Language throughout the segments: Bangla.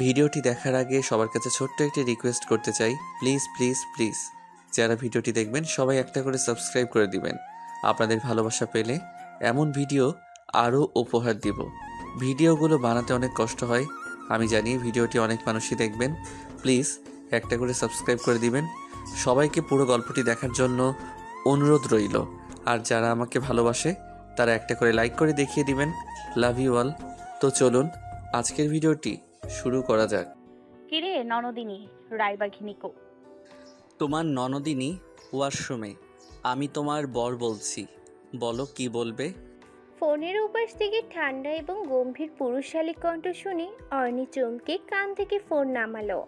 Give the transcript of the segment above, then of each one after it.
ভিডিওটি দেখার আগে সবার কাছে ছোট্ট একটি রিকোয়েস্ট করতে চাই, প্লিজ প্লিজ প্লিজ যারা ভিডিওটি দেখবেন সবাই একটা করে সাবস্ক্রাইব করে দিবেন। আপনাদের ভালোবাসা পেলে এমন ভিডিও আরও উপহার দিব। ভিডিওগুলো বানাতে অনেক কষ্ট হয়, আমি জানি। ভিডিওটি অনেক মানুষই দেখবেন, প্লিজ একটা করে সাবস্ক্রাইব করে দিবেন। সবাইকে পুরো গল্পটি দেখার জন্য অনুরোধ রইল। আর যারা আমাকে ভালোবাসে তারা একটা করে লাইক করে দেখিয়ে দিবেন। Love you all. তো চলুন আজকের ভিডিওটি শুরু করা যাক। কিরে ননদিনী রায়বাঘিনীকো? তোমার ননদিনী ওয়াশরুমে, আমি তোমার বর বলছি, বলো কি বলবে। ফোনের উপাস থেকে ঠান্ডা এবং গম্ভীর পুরুষালী কণ্ঠ শুনে অর্ণি চমকে কান থেকে ফোন নামালো।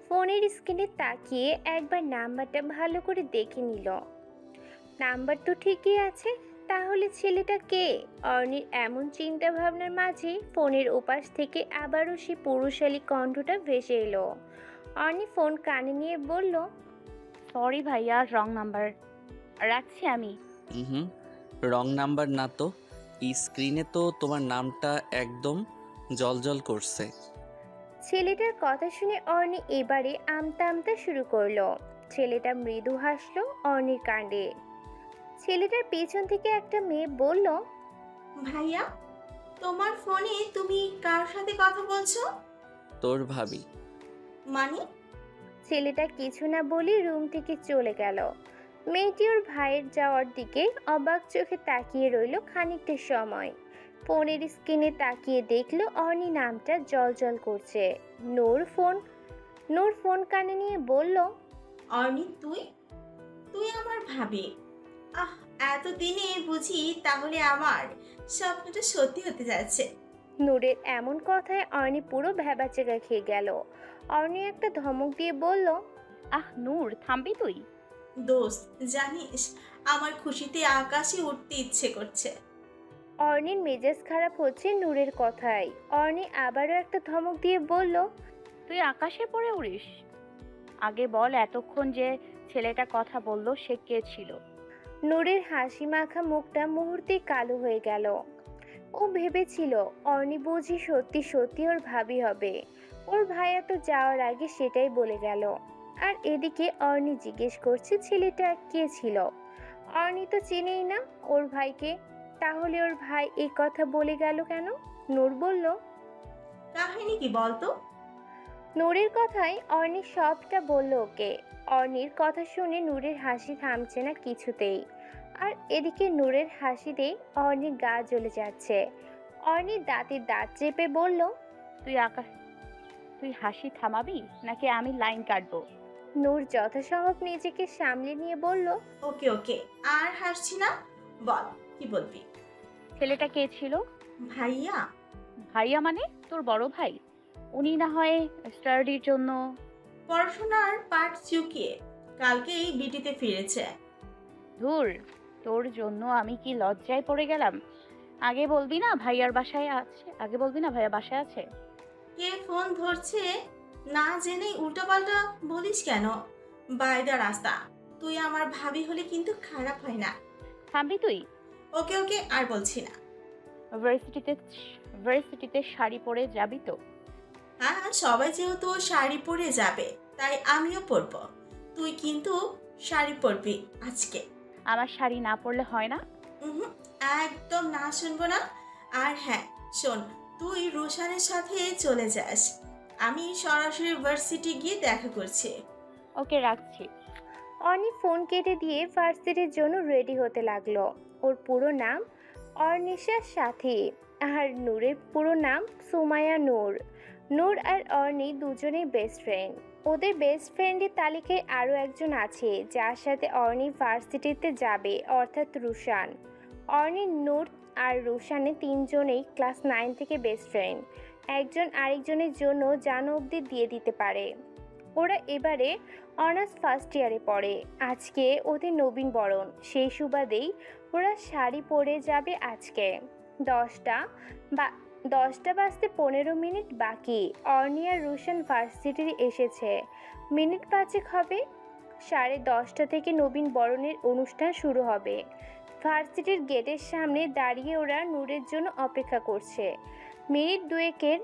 ফোনের স্ক্রিনে তাকিয়ে একবার নাম্বারটা ভালো করে দেখে নিল। নাম্বার তো ঠিকই আছে, তাহলে ছেলেটা কে? অর্ণির এমন চিন্তা ভাবনার মাঝে ফোনের উপাস থেকে আবারও সেই পুরুষালী কণ্ঠটা ভেসে এলো। অর্ণি ফোন কানে নিয়ে বলল, সরি ভাইয়া, রং নাম্বার, রাখছি আমি। হুম, রং নাম্বার না তো, স্ক্রিনে তো তোমার নামটা একদম জলজল করছে। ছেলেটার কথা শুনে অর্ণি এবারে আমতা আমতা শুরু করলো। ছেলেটা মৃদু হাসলো অর্ণির কাণ্ডে। ছেলেটার পেছন থেকে একটা মেয়ে বলল, ভাইয়া, তোমার ফোনে তুমি কার সাথে কথা বলছো? তোর ভাবি। মানে? ছেলেটা কিছু না বলে রুম থেকে চলে গেল। মেয়েটি ওর ভাইয়ের যাওয়ার দিকে অবাক চোখে তাকিয়ে রইল খানিকটা সময়। ফোনের স্ক্রিনে তাকিয়ে দেখলো অর্ণি নামটা জলজল করছে। নূর ফোন কানে নিয়ে বলল, অর্ণি, তুই তুই আমার ভাবি? আহ, এতদিনে বুঝি তাহলে আমার স্বপ্নটা সত্যি হতে যাচ্ছে। নূরের এমন কথায় অর্ণি পুরো ভ্যাবাচেকা খেয়ে গেল। অর্ণি একটা ধমক দিয়ে বলল, আহ নূর, থামবি তুই? দোস্ত, জানিস আমার খুশিতে আকাশে উঠতে ইচ্ছে করছে। অর্ণির মেজাজ খারাপ হচ্ছে নূরের কথায়। অর্ণি আবারও একটা ধমক দিয়ে বলল, তুই আকাশে পড়ে উড়িস? আগে বল, এতক্ষণ যে ছেলেটা কথা বললো সে কে ছিল? নূরের হাসি মাখা মুখটা মুহূর্তেই কালো হয়ে গেল। ও ভেবেছিল অর্ণি বুঝি সত্যি সত্যি ওর ভাবি হবে। ওর ভাইয়া তো যাওয়ার আগে সেটাই বলে গেল। আর এদিকে অর্ণি জিজ্ঞেস করছে ছেলেটা কে ছিল। অর্ণি তো চেনেই না ওর ভাইকে, তাহলে ওর ভাই এই কথা বলে গেল কেন? নূর বলল, কাহিনী কি বলতো? নূরের কথায় অর্ণি সবটা বলল ওকে। অর্ণির কথা শুনে নূরের হাসি থামছে না কিছুতেই। আর এদিকে নূরের হাসিতে অর্ণির গা জ্বলে যাচ্ছে। অর্ণির দাঁতে দাঁত চেপে বলল, তুই হাসি থামাবি নাকি আমি লাইন কাটবো? নূর যথাসম্ভব নিজেকে সামলে নিয়ে বলল, ওকে ওকে, আর হাসছি না, বল কি বলবি। ছেলেটা কে ছিল? ভাইয়া? ভাইয়া মানে তোর বড় ভাই? উনি না হয় স্টাডির জন্য। পড়াশোনার পাঠ চুকিয়ে কালকেই বিটিতে ফিরেছে। ধুর, তোর জন্য আমি কি লজ্জায় পড়ে গেলাম। আগে বলবি না ভাইয়ার বাসায় আছে? আগে বলবি না ভাইয়া বাসায় আছে? কে ফোন ধরছে না জেনেই উল্টোপাল্টা বলিস কেন? বাইদা রাস্তা, তুই আমার ভাবি হলে কিন্তু খারাপ হয় না। থামবি তুই? ওকে ওকে, আর বলছি না। ভার্সিটিতে ভার্সিটিতে শাড়ি পরে যাবি তো? হ্যাঁ, সবাই যেহেতু শাড়ি পরে যাবে তাই আমিও পরবো। তুই কিন্তু শাড়ি পরবি আজকে। আমার শাড়ি না পরলে হয় না? উহুম, একদম না, শুনবো না। আর হ্যাঁ শোন, তুই রোশানের সাথে চলে যাস, আমি সরাসরি ভার্সিটি গিয়ে দেখা করছি। ওকে, রাখছি। অর্ণি ফোন কেটে দিয়ে ভার্সিটির জন্য রেডি হতে লাগলো। ওর পুরো নাম অর্নিশার সাথী, আর নূরের পুরো নাম সুমাইয়া নূর। নূর আর অর্ণি দুজনেই বেস্ট ফ্রেন্ড। ওদের বেস্ট ফ্রেন্ডের তালিকায় আরও একজন আছে যার সাথে অর্ণি ভার্সিটিতে যাবে, অর্থাৎ রুশান। অর্ণি, নূর আর রুশানে তিনজনেই ক্লাস 9 থেকে বেস্ট ফ্রেন্ড। একজন আরেকজনের জন্য জান অবধি দিয়ে দিতে পারে। ওরা এবারে অনার্স ফার্স্ট ইয়ারে পড়ে। আজকে ওদের নবীন বরণ, সেই সুবাদেই ওরা শাড়ি পরে যাবে আজকে। 10টা বাজতে 15 মিনিট বাকি। অর্ণি আর রুশান ভার্সিটি এসেছে। মিনিট 5 হবে। 10:30 থেকে নবীন বরণের অনুষ্ঠান শুরু হবে। ভার্সিটির গেটের সামনে দাঁড়িয়ে ওরা নূরের জন্য অপেক্ষা করছে। মিনিট দুয়েকের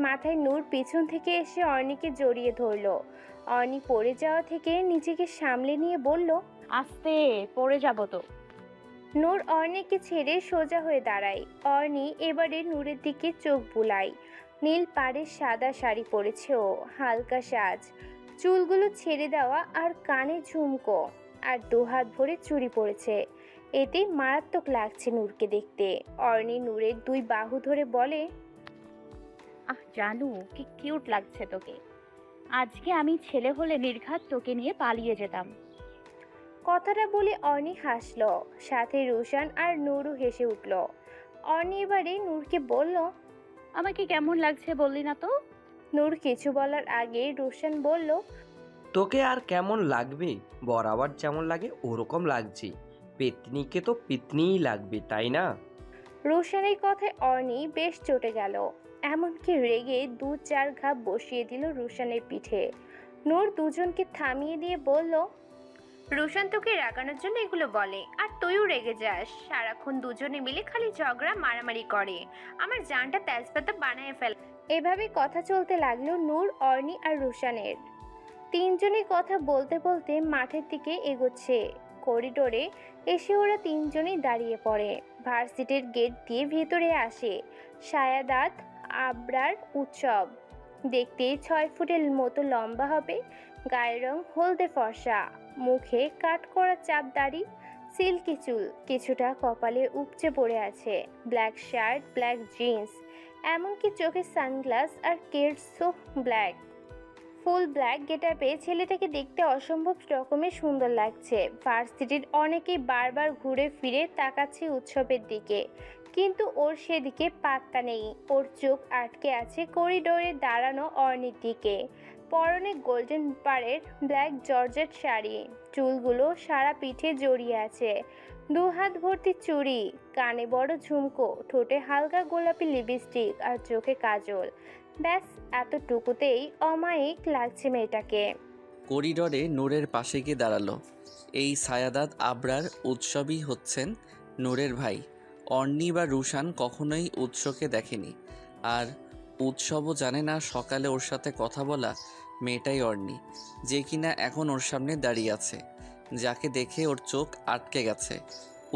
মাথায় নূর পিছন থেকে এসে অর্ণিকে জড়িয়ে ধরলো। অর্ণি পড়ে যাওয়া থেকে নিজেকে সামলে নিয়ে বলল, আস্তে, পড়ে যাব তো। নূর অর্ণিকে ছেড়ে সোজা হয়ে দাঁড়ায়। অর্ণি এবারে নূরের দিকে চোখ বুলায়। নীল পাড়ের সাদা শাড়ি পরেছে ও, হালকা সাজ, চুলগুলো ছেড়ে দেওয়া আর কানে ঝুমকো, আর দুহাত ভরে চুড়ি পরেছে। এতে মারাত্মক লাগছে নূরকে দেখতে। অর্ণি নূরের দুই বাহু ধরে বলে, আহ জানু, কি কিউট লাগছে তোকে। আজকে আমি ছেলে হলে নির্ঘাত তোকে নিয়ে পালিয়ে যেতাম। কথাটা বলে অর্ণি হাসল, সাথে রোশান আর নূরও হেসে উঠল। অর্ণি এবারে নূরকে বলল, আমাকে কেমন লাগছে বললি না তো? নূর কিছু বলার আগে রোশান বলল, তোকে আর কেমন লাগবে, বরাবর যেমন লাগে ওরকম লাগছে। পেতনিকে তো পেতনিই লাগবে, তাই না? রোশানের কথায় অর্ণি বেশ চটে গেল, এমনকি রেগে 2-4 ঘাপ বসিয়ে দিল রোশানের পিঠে। নূর দুজনকে থামিয়ে দিয়ে বলল, রোশান তোকে রাগানোর জন্য এগুলো বলে, আর তুইও রেগে যাস। সারাক্ষণ দুজনে মিলে খালি ঝগড়া মারামারি করে, আমার জানটা তেজপাতা বানায় ফেল। এভাবে কথা চলতে লাগলো নূর, অর্ণি আর রোশানের। তিনজনই কথা বলতে বলতে মাঠের দিকে এগোচ্ছে। করিডোরে এসে ওরা তিনজনই দাঁড়িয়ে পড়ে। ভার্সিটির গেট দিয়ে ভেতরে আসে সায়াদাত আবরার উৎসব। দেখতে 6 ফুটের মতো লম্বা হবে, গায়ের রং হলদে ফর্সা, মুখে কাট করা চাপ দাড়ি, সিল্কি চুল কিছুটা কপালে উপচে পড়ে আছে, ব্ল্যাক শার্ট, ব্ল্যাক জিন্স, এমনকি চোখে সানগ্লাস আর কেডসও ব্ল্যাক। ফুল ব্ল্যাক গেটআপে ছেলেটাকে দেখতে অসম্ভব রকমের সুন্দর লাগছে। ভার্সিটির অনেকেই বারবার ঘুরে ফিরে তাকাচ্ছে উৎসবের দিকে, কিন্তু ওর সেদিকে পাত্তা নেই। ওর চোখ আটকে আছে করিডোরে দাঁড়ানো অর্ণির দিকে। পরনে গোল্ডেন পাড়ের ব্ল্যাক জর্জেট শাড়ি, চুলগুলো সারা পিঠে জড়িয়ে আছে, 2 হাত ভর্তি চুড়ি, কানে বড় ঝুমকো, ঠোঁটে হালকা গোলাপি লিপস্টিক আর চোখে কাজল। ব্যাস এতটুকুতেই অমায়িক লাগছে মেয়েটাকে। করিডোরে নূরের পাশে গিয়ে দাঁড়ালো। এই সায়াদাত আবরার উৎসবই হচ্ছেন নূরের ভাই। অর্ণি বা রুশান কখনোই উৎসকে দেখেনি, আর উৎসবও জানে না সকালে ওর সাথে কথা বলা মেয়েটাই অর্ণি, যে কিনা এখন ওর সামনে দাঁড়িয়ে আছে, যাকে দেখে ওর চোখ আটকে গেছে।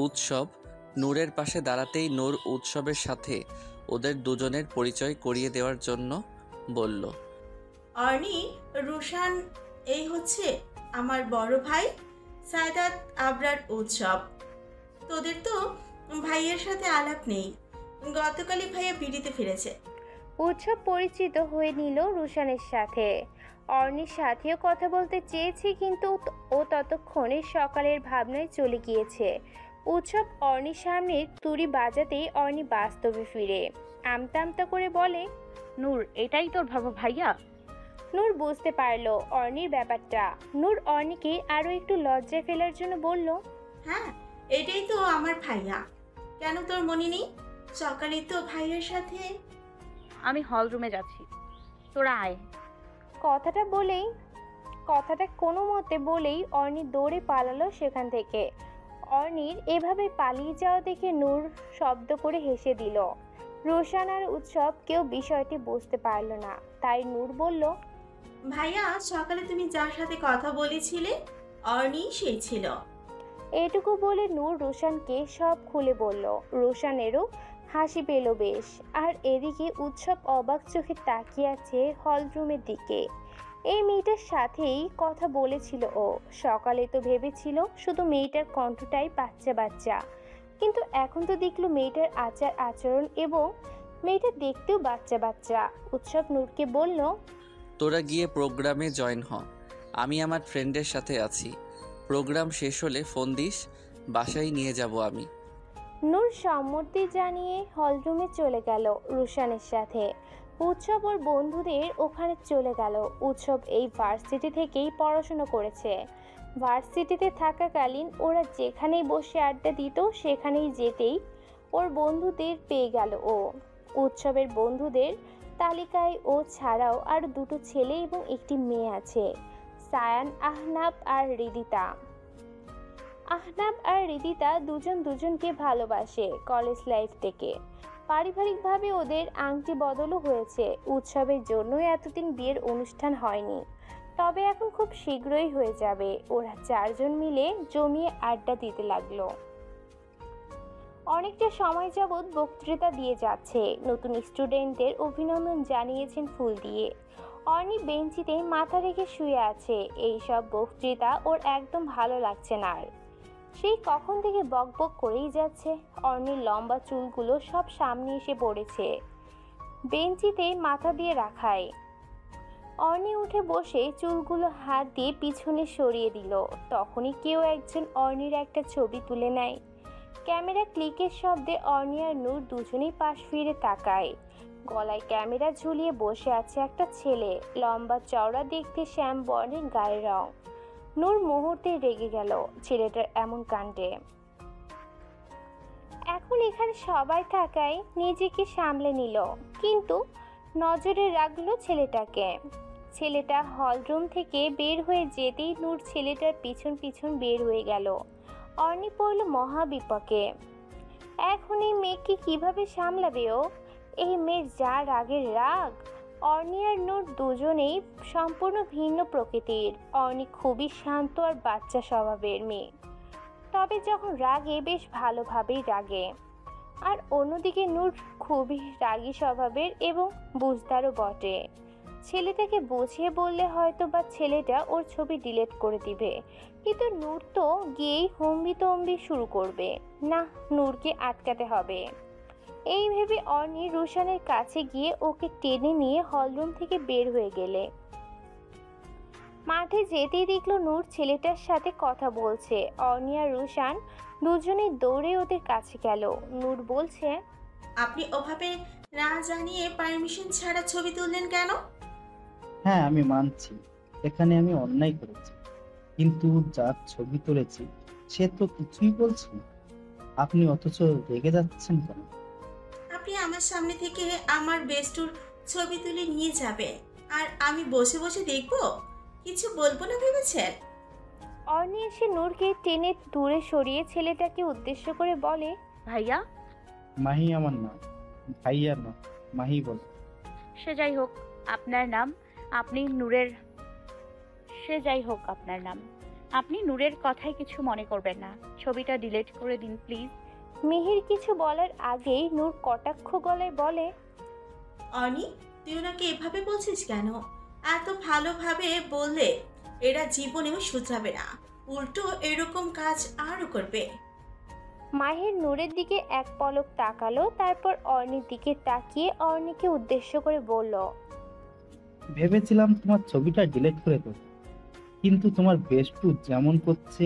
উৎসব নূরের পাশে দাঁড়াতেই নূর উৎসবের সাথে ওদের দুজনের পরিচয় করিয়ে দেওয়ার জন্য বলল, অর্ণি, রুশান, এই হচ্ছে আমার বড় ভাই সায়দাত আবরার উৎসব। তোদের তো ভাইয়ের সাথে আলাপ নেই, গতকালই ভাইয়া বিড়িতে ফিরেছে। উৎসব পরিচিত হয়ে নিল রুশানের সাথে। অর্ণির সাথেও কথা বলতে চেয়েছে, কিন্তু ও ততক্ষণে সকালের ভাবনায় চলে গিয়েছে। উৎসব অর্ণির সামনে তুড়ি বাজাতেই অর্ণি বাস্তবে ফিরে আমতা আমতা করে বলে, নূর, এটাই তোর ভাইয়া? নূর বুঝতে পারলো অর্ণির ব্যাপারটা। নূর অর্ণিকে আরো একটু লজ্জায় ফেলার জন্য বলল, হ্যাঁ, এটাই তো আমার ভাইয়া। কেন তোর মনে নেই? সকালে তো ভাইয়ের সাথে। আমি হল রুমে যাচ্ছি, তোরা আয়। কথাটা কোনো মতে বলেই অর্ণি দৌড়ে পালালো সেখান থেকে। অর্ণির এভাবে পালিয়ে যাওয়া দেখে নূর শব্দ করে হেসে দিল। রোশান আর উৎসব কেউ বিষয়টি বুঝতে পারল না, তাই নূর বলল, ভাইয়া, সকালে তুমি যার সাথে কথা বলেছিলে অর্ণি সেই ছিল। এটুকু বলে নূর রোশানকে সব খুলে বলল। রোশানেরও হাসি পেল বেশ। আর এদিকে উৎসব অবাক চোখে তাকিয়ে আছে হল রুমের দিকে। এই মেয়েটার সাথেই কথা বলেছিল ও। সকালে তো ভেবেছিল শুধু মেয়েটার কণ্ঠটাই বাচ্চা বাচ্চা, কিন্তু এখন তো দেখলো মেয়েটার আচার আচরণ এবং মেয়েটা দেখতেও বাচ্চা বাচ্চা। উৎসব নূরকে বলল, তোরা গিয়ে প্রোগ্রামে জয়েন হ, আমি আমার ফ্রেন্ডের সাথে আছি। প্রোগ্রাম শেষ হলে ফোন দিস, বাসায় নিয়ে যাব আমি। নূর সম্মতি জানিয়ে হলরুমে চলে গেল রুশানের সাথে। উৎসব ওর বন্ধুদের ওখানে চলে গেল। উৎসব এই ভার্সিটি থেকেই পড়াশোনা করেছে। ভার্সিটিতে থাকাকালীন ওরা যেখানেই বসে আড্ডা দিত সেখানেই যেতেই ওর বন্ধুদের পেয়ে গেল ও। উৎসবের বন্ধুদের তালিকায় ও ছাড়াও আরও 2টো ছেলে এবং একটি মেয়ে আছে, সায়ান, আহনাব আর হৃদিতা। আহনাব আর হৃদিতা দুজন দুজনকে ভালোবাসে কলেজ লাইফ থেকে। পারিবারিকভাবে ওদের আংটি বদলও হয়েছে। উৎসবের জন্যই এতদিন বিয়ের অনুষ্ঠান হয়নি, তবে এখন খুব শীঘ্রই হয়ে যাবে। ওরা চারজন মিলে জমিয়ে আড্ডা দিতে লাগলো। অনেকটা সময় যাবৎ বক্তৃতা দিয়ে যাচ্ছে। নতুন স্টুডেন্টদের অভিনন্দন জানিয়েছেন ফুল দিয়ে। অর্ণি বেঞ্চিতে মাথা রেখে শুয়ে আছে। এই সব বক্তৃতা ওর একদম ভালো লাগছে না আর। সেই কখন থেকে বকবক করেই যাচ্ছে। অর্ণির লম্বা চুলগুলো সব সামনে এসে পড়েছে বেঞ্চিতে মাথা দিয়ে রাখায়। অর্ণি উঠে বসে চুলগুলো হাত দিয়ে পিছনে সরিয়ে দিল। তখনই কেউ একজন অর্ণির একটা ছবি তুলে নেয়। ক্যামেরা ক্লিকের শব্দে অর্ণি আর নূর দুজনেই পাশ ফিরে তাকায়। গলায় ক্যামেরা ঝুলিয়ে বসে আছে একটা ছেলে, লম্বা চওড়া, দেখতে শ্যাম বর্ণের গায়ের রং। নূর মুহূর্তে রেগে গেল ছেলেটার এমন কাণ্ডে। এখন এখানে সবাই থাকায় নিজেকে সামলে নিল, কিন্তু নজরে রাখলো ছেলেটাকে। ছেলেটা হলরুম থেকে বের হয়ে যেতেই নূর ছেলেটার পিছন পিছন বের হয়ে গেল। অর্ণি পড়ল মহা বিপাকে। এখন এই মেয়েকে কিভাবে সামলাবে ও? এই মেয়ের যা রাগের রাগ। অর্ণি আর নূর দুজনেই সম্পূর্ণ ভিন্ন প্রকৃতির। অর্ণি খুবই শান্ত আর বাচ্চা স্বভাবের মেয়ে, তবে যখন রাগে বেশ ভালোভাবেই রাগে। আর অন্যদিকে নূর খুবই রাগী স্বভাবের এবং বুঝদারও বটে। ছেলেটাকে বুঝিয়ে বললে হয়তো বা ছেলেটা ওর ছবি ডিলিট করে দিবে, কিন্তু নূর তো গিয়েই হম্বি তম্বি শুরু করবে। না, নূরকে আটকাতে হবে। এই ভেবে অর্ণি রুশানের কাছে গিয়ে ওকে টেনে নিয়ে হলরুম থেকে বের হয়ে গেলে মাঠে যেতেই দেখলো নূর ছেলেটার সাথে কথা বলছে। অর্ণি আর রুশান দুজনেই দৌড়ে ওদের কাছে গেল। নূর বলছে, আপনি ওভাবে না জানিয়ে পারমিশন ছাড়া ছবি তুললেন কেন? হ্যাঁ, আমি মানছি এখানে আমি অন্যায় করেছি, কিন্তু যার ছবি তুলেছি সে তো কিছুই বলছে না। আপনি অথচ রেগে যাচ্ছেন কেন? আপনি আমার সামনে থেকে আমার বেস্টুর ছবি তুলে নিয়ে যাবে আর আমি বসে বসে দেখব, কিছু বলবো না ভেবেছেন? অর্ণি এসে নূরকে টেনে দূরে সরিয়ে ছেলেটাকে উদ্দেশ্য করে বলে, ভাইয়া। মাহি আমার নাম, ভাইয়া না, মাহি বল। সে যাই হোক আপনার নাম। আপনি নূরের সে যাই হোক আপনার নাম। আপনি নূরের কথায় কিছু মনে করবেন না। ছবিটা ডিলিট করে দিন প্লিজ। মিহির কিছু বলার আগেই নূর কটাক্ষ গলায় বলে, অনি, তুই ওনাকে এভাবে বলছিস কেন? এত ভালোভাবে বললে এরা জীবনেও শুধরাবে না, উল্টো এরকম কাজ আরও করবে। মাহির নূরের দিকে এক পলক তাকালো, তারপর অর্ণির দিকে তাকিয়ে অর্ণিকে উদ্দেশ্য করে বলল, ভেবেছিলাম তোমার ছবিটা ডিলিট করে দেবো, কিন্তু তোমার বেস্টু যেমন করছে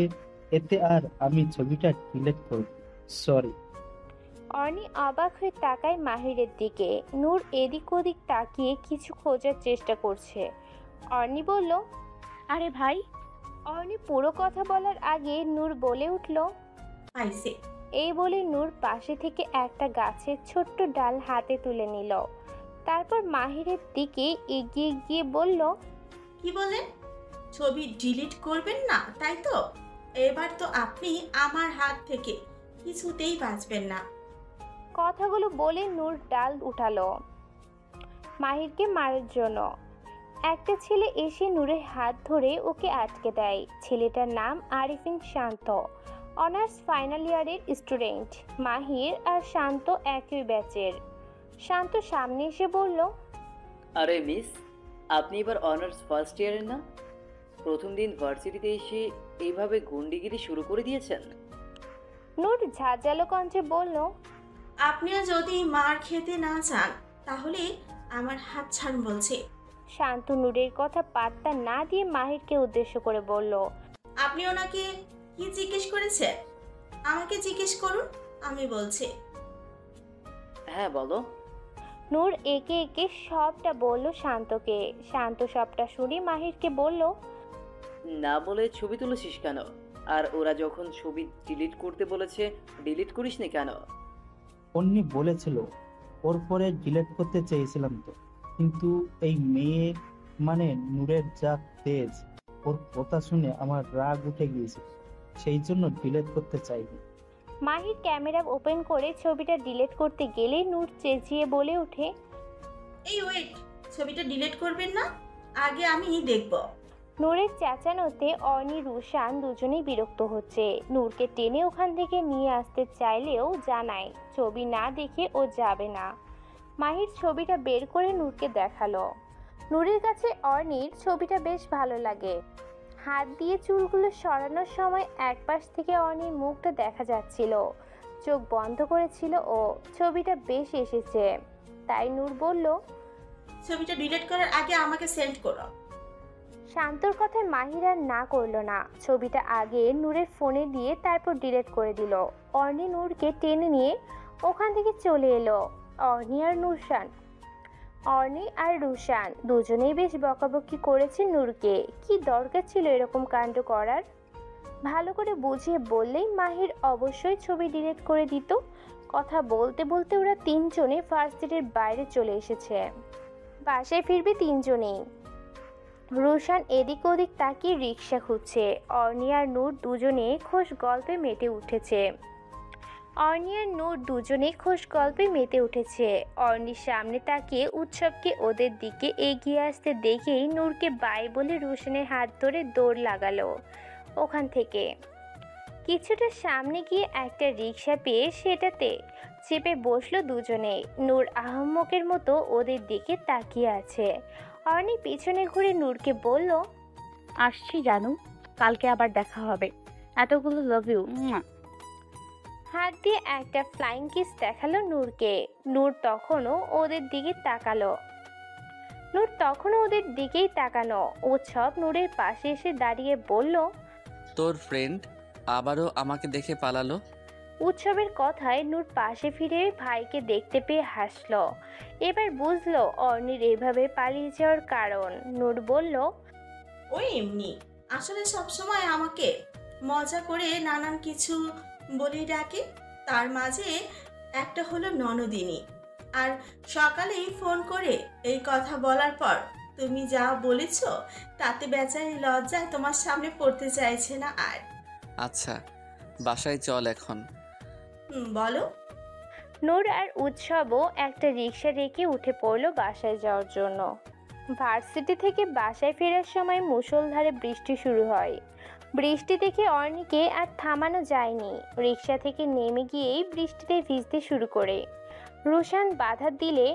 এতে আর আমি ছবিটা ডিলিট করব। সরি। অর্ণি অবাক হয়ে তাকায় মাহিরের দিকে। নূর এদিক ওদিক তাকিয়ে কিছু খোঁজার চেষ্টা করছে। অর্ণি বলল, আরে ভাই। অর্ণি পুরো কথা বলার আগে নূর বলে উঠল, পাইছে। এই বলে নূর পাশে থেকে একটা গাছের ছোট্ট ডাল হাতে তুলে নিল। তারপর মাহিরের দিকে এগিয়ে গিয়ে বলল, কি বলেন? ছবি ডিলিট করবেন না তাই তো? এবার তো আপনি আমার হাত থেকে কিছুতেই বাঁচবেন না। কথাগুলো বলে নূর ডাল উঠালো মাহিরকে মারার জন্য। একটা ছেলে এসে নূরের হাত ধরে ওকে আটকে দেয়। ছেলেটার নাম আরিফিন শান্ত, অনার্স ফাইনাল ইয়ারের স্টুডেন্ট। মাহির আর শান্ত একই ব্যাচের। শান্ত সামনে এসে বলল, আরে মিস, আপনি এবার অনার্স ফার্স্ট ইয়ারের না? প্রথম দিন ভার্সিটিতে এসে এইভাবে গুন্ডিগিরি শুরু করে দিয়েছেন? নূর ঝাঁঝালো কণ্ঠে বলল, আপনিও যদি মার খেতে না চান তাহলে আমার হাত ছাড়ুন বলছে। শান্ত নূরের কথা পাত্তা না দিয়ে মাহিরকে উদ্দেশ্য করে বলল, আপনি ওনাকে কি জিজ্ঞেস করেছেন? আমাকে জিজ্ঞেস করুন, আমি বলছি। হ্যাঁ বলো। নূর একে একে সবটা বলল শান্তকে। শান্ত সবটা শুনে মাহিরকে বলল, না বলে ছবি তুলেছিস কেন? আর ওরা যখন ছবি ডিলিট করতে বলেছে ডিলিট করিসনি কেন? অন্যি বলেছিল ওর পরে ডিলিট করতে চেয়েছিলাম তো, কিন্তু এই মেয়ে মানে নূরের যা তেজ, ওর কথা শুনে আমার রাগ উঠে গিয়েছিল, সেই জন্য ডিলিট করতে চাইনি। মাহির ক্যামেরা ওপেন করে ছবিটা ডিলিট করতে গেলে নূর চেঁচিয়ে বলে ওঠে, এই ওয়েট, ছবিটা ডিলিট করবেন না, আগে আমি দেখব। নূরের চেঁচানোতে অর্নি রুশান দুজনেই বিরক্ত হচ্ছে। নূরকে টেনে ওখান থেকে নিয়ে আসতে চাইলেও জানায় ছবি না দেখে ও যাবে না। মাহির ছবিটা বের করে নূরকে দেখালো। নূরের কাছে অর্নির ছবিটা বেশ ভালো লাগে। হাত দিয়ে চুলগুলো সরানোর সময় একপাশ থেকে অর্নির মুখটা দেখা যাচ্ছিল। চোখ বন্ধ করেছিল ও। ছবিটা বেশ এসেছে। তাই নূর বলল, ছবিটা ডিলিট করার আগে আমাকে সেন্ড করো। শান্তর কথায় মাহির আর না করলো না। ছবিটা আগে নূরের ফোনে দিয়ে তারপর ডিলিট করে দিল। অর্নি নূরকে টেনে নিয়ে ওখান থেকে চলে এলো। অর্নি আর রুশান দুজনেই বেশ বকাবকি করেছে নূরকে। কি দরকার ছিল এরকম কাণ্ড করার? ভালো করে বুঝিয়ে বললেই মাহির অবশ্যই ছবি ডিলিট করে দিত। কথা বলতে বলতে ওরা তিনজনে ভার্সিটির বাইরে চলে এসেছে। বাসায় ফিরবে তিনজনেই। রুশান এদিক ওদিক তাকিয়ে রিক্সা খুঁজছে। অর্নি আর নূর দুজনে খোশ গল্পে মেতে উঠেছে। অর্নির সামনে তাকিয়ে উৎসবকে ওদের দিকে এগিয়ে আসতে দেখেই নূরকে বাই বলে রুশানের হাত ধরে দৌড় লাগালো। ওখান থেকে কিছুটা সামনে গিয়ে একটা রিক্সা পেয়ে সেটাতে চেপে বসলো দুজনে। নূর আহম্মকের মতো ওদের দিকে তাকিয়ে আছে। অর্নি পিছনে ঘুরে নূরকে বলল, আসছি জানু, কালকে আবার দেখা হবে। এতগুলো লাভ ইউ। হাত দিয়ে একটা ফ্লাইং কিস দেখালো নূরকে। নূর তখনও ওদের দিকেই তাকানো। উৎসব নূরের পাশে এসে দাঁড়িয়ে বলল, তোর ফ্রেন্ড আবারও আমাকে দেখে পালালো। উৎসবের কথায় নূর পাশে ফিরে ভাইকে দেখতে পেয়ে হাসলো। এবার বুঝলো অর্নির এভাবে পালিয়ে যাওয়ার কারণ। নূর বলল, ওই এমনি, আসলে সবসময় আমাকে মজা করে নানান কিছু বলেই ডাকে। তার মাঝে একটা হলো ননদিনী। আর সকালেই ফোন করে এই কথা বলার পর তুমি যা বলেছ তাতে বেচারি লজ্জায় তোমার সামনে পড়তে চাইছে না আর। আচ্ছা, বাসায় চল এখন। বলো। নূর আর উৎসবও একটা রিক্সা রেখে উঠে পড়লো বাসায় যাওয়ার জন্য। ভার্সিটি থেকে বাসায় ফেরার সময় মুষলধারে বৃষ্টি শুরু হয়। বৃষ্টি দেখে অর্নিকে আর থামানো যায়নি। রিক্সা থেকে নেমে গিয়েই বৃষ্টিতে ভিজতে শুরু করে। রুশান বাধা দিলে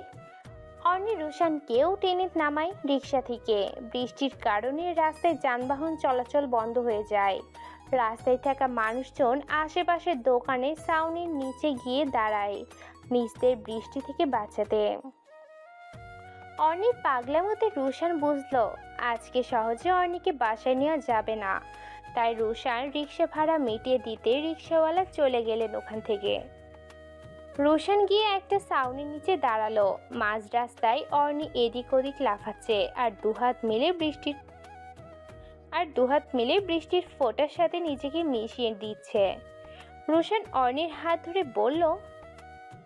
অর্নি রুশানকেও টেনে নামায় রিক্সা থেকে। বৃষ্টির কারণে রাস্তায় যানবাহন চলাচল বন্ধ হয়ে যায়। রাস্তায় থাকা মানুষজন আশেপাশের দোকানে ছাউনির নিচে গিয়ে দাঁড়ায় নিজেদের বৃষ্টি থেকে বাঁচাতে। অর্নির পাগলামতে রুশান বুঝলো আজকে সহজে অর্নিকে বাসায় নেওয়া যাবে না। তাই রুশান রিক্সা ভাড়া মিটিয়ে দিতে রিক্সাওয়ালা চলে গেলেন ওখান থেকে। রুশান গিয়ে একটা ছাউনির নিচে দাঁড়ালো। মাঝ রাস্তায় অর্নি এদিক ওদিক লাফাচ্ছে আর দুহাত মিলে বৃষ্টির ফোঁটার সাথে নিজেকে মিশিয়ে দিচ্ছে। রুশান অর্নির হাত ধরে বলল,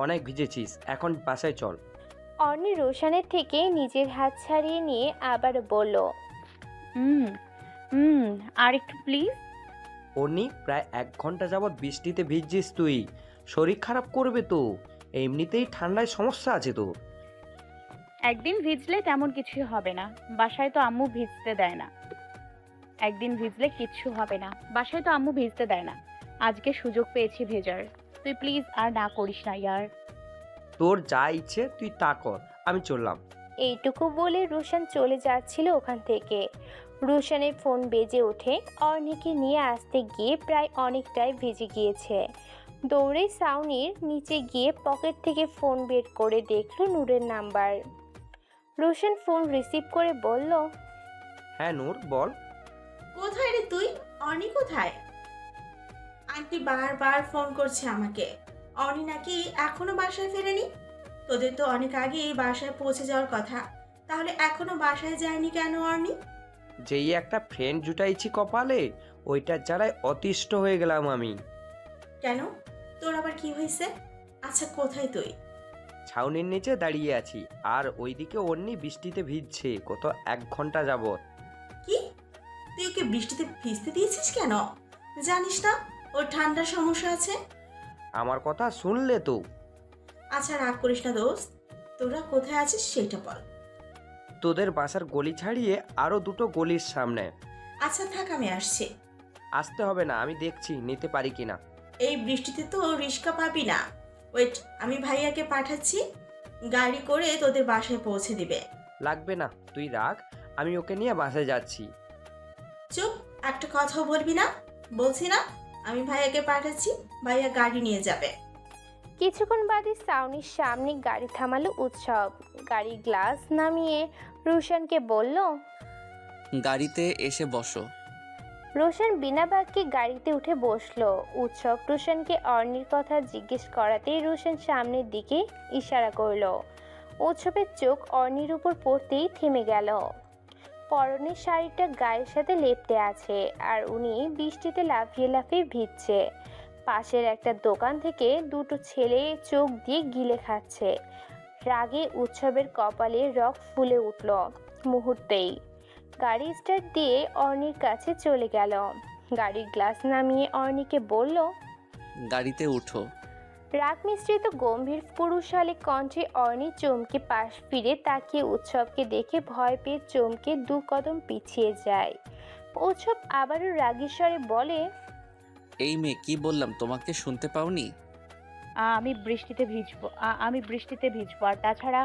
অনেক ভিজেছিস, এখন বাসায় চল। অর্নি রুশানের থেকে নিজের হাত ছাড়িয়ে নিয়ে আবার বলল, আর একটু প্লিজ। অর্নি, প্রায় 1 ঘন্টা যাবৎ বৃষ্টিতে ভিজছিস তুই, শরীর খারাপ করবে তো। এমনিতেই ঠান্ডায় সমস্যা আছে তো। একদিন ভিজলে তেমন কিছু হবে না, বাসায় তো আম্মু ভিজতে দেয় না। আজকে সুযোগ পেয়েছি ভেজার। তুই প্লিজ আর না করিস না ইয়ার। তোর যা ইচ্ছে তুই তা কর, আমি চললাম। এইটুকু বলে রুশান চলে যাচ্ছিল ওখান থেকে। রুশানের ফোন বেজে ওঠে। অর্নিকে নিয়ে আসতে গিয়ে প্রায় অনেকটাই ভিজে গিয়েছে। দৌড়ে ছাউনির নিচে গিয়ে পকেট থেকে ফোন বের করে দেখলো নূরের নাম্বার। রুশান ফোন রিসিভ করে বলল, হ্যাঁ নূর, বল। কোথায় রে তুই? অর্নি কোথায়? আন্টি বারবার ফোন করছে আমাকে। অর্নি নাকি এখনো বাসায় ফেরেনি। তোদের তো অনেক আগেই বাসায় পৌঁছে যাওয়ার কথা, তাহলে এখনো বাসায় যায়নি কেন অর্নি? যেই একটা ফ্রেন্ড জুটাইছি কপালে, ওইটার জ্বালায় অতিষ্ঠ হয়ে গেলাম আমি। কেন, তোর আবার কি হয়েছে? আচ্ছা কোথায় তুই? ছাউনির নিচে দাঁড়িয়ে আছি, আর ওইদিকে অর্নি বৃষ্টিতে ভিজছে গত 1 ঘন্টা যাবৎ। কি, তুই ওকে বৃষ্টিতে ভিজতে দিয়েছিস কেন? জানিস না ওর ঠান্ডার সমস্যা আছে? আমার কথা শুনলে তো? আচ্ছা রাগ করিস না দোস্ত, তোরা কোথায় আছিস সেটা বল। তোদের বাসার গলি ছাড়িয়ে আরও দুটো গলির সামনে। আচ্ছা থাক, আমি আসছি। আসতে হবে না, আমি দেখছি নিতে পারি কিনা। এই বৃষ্টিতে তো রিক্সা পাবি না। ওয়েট, আমি ভাইয়াকে পাঠাচ্ছি, গাড়ি করে তোদের বাসায় পৌঁছে দিবে। লাগবে না, তুই রাখ, আমি ওকে নিয়ে বাসায় যাচ্ছি। চুপ, একটা কথাও বলবি না। বলছি না আমি ভাইয়াকে পাঠাচ্ছি, ভাইয়া গাড়ি নিয়ে যাবে। কিছুক্ষণ বাদে সাউনির সামনে গাড়ি থামালো উৎসব। গাড়ির গ্লাস নামিয়ে রোশনকে বলল। গাড়িতে এসে বসো। রোশন বিনা বাক্যে গাড়িতে উঠে বসলো। উৎসব রোশনকে অর্ণির কথা জিজ্ঞেস করাতেই রোশন সামনের দিকে ইশারা করলো। উৎসবের চোখ অর্ণির উপর পড়তেই থেমে গেল। পরনের শাড়িটা গায়ের সাথে লেপ্টে আছে আর উনি বৃষ্টিতে লাফিয়ে লাফিয়ে ভিজছে। পাশের একটা দোকান থেকে দুটো ছেলে চোখ দিয়ে গিলে খাচ্ছে। রাগে উৎসবের কপালে রক ফুলে উঠল মুহূর্তেই। গাড়ি স্টার্ট দিয়ে অর্ণির কাছে চলে গেল। গাড়ির গ্লাস নামিয়ে অর্ণিকে বলল। গাড়িতে উঠো। রাগ মিশ্রিত গম্ভীর পুরুষালী কণ্ঠে অর্ণি চমকে পাশ ফিরে তাকিয়ে উৎসবকে দেখে ভয় পেয়ে চমকে দু কদম পিছিয়ে যায়। উৎসব আবারও রাগী স্বরে বলে। এই মেয়ে, কি বললাম তোমাকে, শুনতে পাওনি? আমি বৃষ্টিতে ভিজবো, আমি বৃষ্টিতে ভিজবো, আর তাছাড়া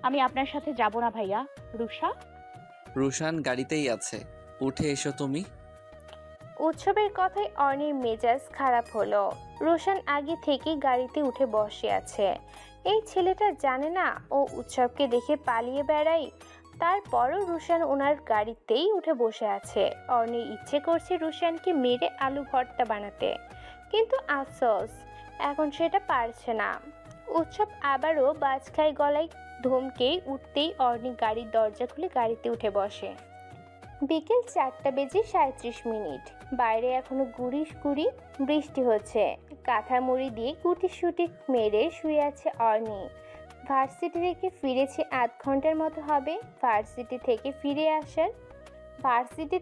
আমি আপনার সাথে যাব না ভাইয়া। রুষা? রুশান গাড়িতেই আছে, উঠে এসো তুমি। উৎসবের কথায় অর্ণির মেজাজ খারাপ হলো। রোশন আগে থেকে গাড়িতে উঠে বসে আছে। এই ছেলেটা জানে না ও উৎসবকে দেখে পালিয়ে বেড়ায়। তারপরও রোশন ওনার গাড়িতেই উঠে বসে আছে। অর্ণির ইচ্ছে করছে রোশনকে মেরে আলু ভর্তা বানাতে, কিন্তু আফসোস এখন সেটা পারছে না। উৎসব আবারও বাজখাই গলায় ধমকেই উঠতেই অর্ণি গাড়ির দরজা খুলে গাড়িতে উঠে বসে। বিকেল 4:37 বাইরে এখনো গুড়ি গুড়ি বৃষ্টি হচ্ছে। কাঁথা মুড়ি দিয়ে গুটি মেরে শুয়ে আছে অর্ণি। ভার্সিটি থেকে ফিরেছে আধ ঘন্টার মতো হবে। ভার্সিটি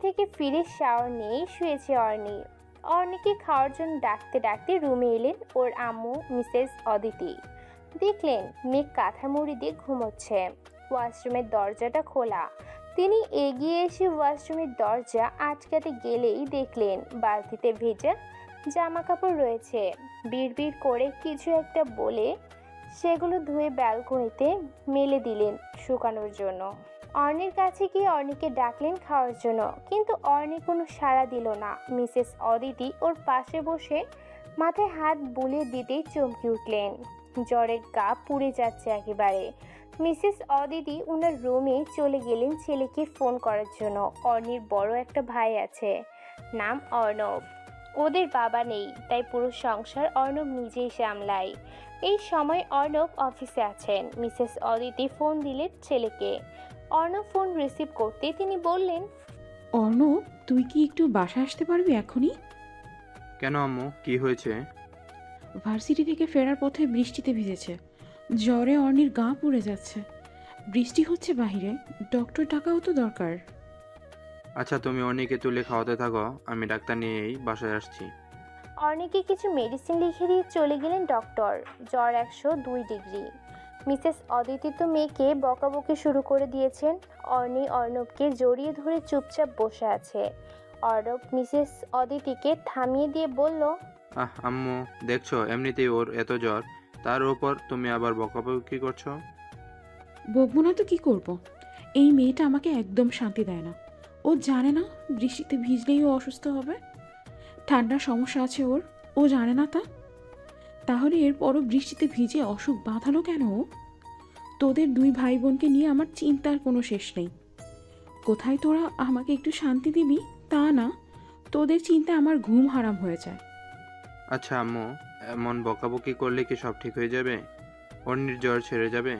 থেকে ফিরে শাওয়ার নিয়েই শুয়েছে অর্ণি। অর্ণিকে খাওয়ার জন্য ডাকতে ডাকতে রুমে এলেন ওর আম্মু মিসেস অদিতি। দেখলেন মেয়ে কাঁথা মুড়ি দিয়ে ঘুমোচ্ছে। ওয়াশরুমের দরজাটা খোলা। তিনি এগিয়ে এসে ওয়াশরুমের দরজা আটকাতে গেলেই দেখলেন বালতিতে ভেজা জামা কাপড় রয়েছে। বিড়বিড় করে কিছু একটা বলে সেগুলো ধুয়ে ব্যালকনিতে মেলে দিলেন শুকানোর জন্য। অর্ণির কাছে গিয়ে অর্ণিকে ডাকলেন খাওয়ার জন্য, কিন্তু অর্ণি কোনো সাড়া দিল না। মিসেস অদিতি ওর পাশে বসে মাথায় হাত বুলিয়ে দিতেই চমকে উঠলেন। জ্বরে গা পুড়ে যাচ্ছে একেবারে। মিসেস অদিতি ওনার রুমে চলে গেলেন ছেলেকে ফোন করার জন্য। অর্ণির বড় একটা ভাই আছে, নাম অর্ণব। ওদের বাবা নেই, তাই পুরো সংসার অর্ণব নিজেই সামলায়। এই সময় অর্ণব অফিসে আছেন। মিসেস অদিতি ফোন দিলেন ছেলেকে। অর্ণব ফোন রিসিভ করতে তিনি বললেন। অর্ণব, তুই কি একটু বাসায় আসতে পারবি এখনই? কেন আম্মু, কি হয়েছে? ভার্সিটি থেকে ফেরার পথে বৃষ্টিতে ভিজেছে, জ্বরে অর্ণির গা পুড়ে যাচ্ছে। বৃষ্টি হচ্ছে বাহিরে, ডক্টর ডাকাও তো দরকার। আচ্ছা, তুমি অনেকে তুলে খাওয়াতে থাকো, আমি ডাক্তার নিয়েই বাসায় আসছি। অর্ণিকে কিছু মেডিসিন লিখে দিয়ে চলে গেলেন ডক্টর। জ্বর 102 ডিগ্রি। মিসেস অদিতি তো মেয়েকে বকাবকি শুরু করে দিয়েছেন। অর্ণি অর্ণবকে জড়িয়ে ধরে চুপচাপ বসে আছে। অর্ণব মিসেস অদিতিকে থামিয়ে দিয়ে বলল। আম্মু, দেখছো এমনিতেই ওর এত জ্বর, তার উপর তুমি আবার বকাবকি করছো। বকবো না তো কি করব? এই মেয়েটা আমাকে একদম শান্তি দেয় না। ও জানে না বৃষ্টিতে ভিজলেই ও অসুস্থ হবে। ঠান্ডার সমস্যা আছে ওর, ও জানে না তা? তাহলে এরপরও বৃষ্টিতে ভিজে অসুখ বাঁধালো কেন? তোদের দুই ভাই বোনকে নিয়ে আমার চিন্তার কোনো শেষ নেই। কোথায় তোরা আমাকে একটু শান্তি দিবি তা না, তোদের চিন্তায় আমার ঘুম হারাম হয়ে যায়। আচ্ছা আম্মু, এমন বকাবকি করলে কি সব ঠিক হয়ে যাবে? অন্যের জ্বর ছেড়ে যাবে?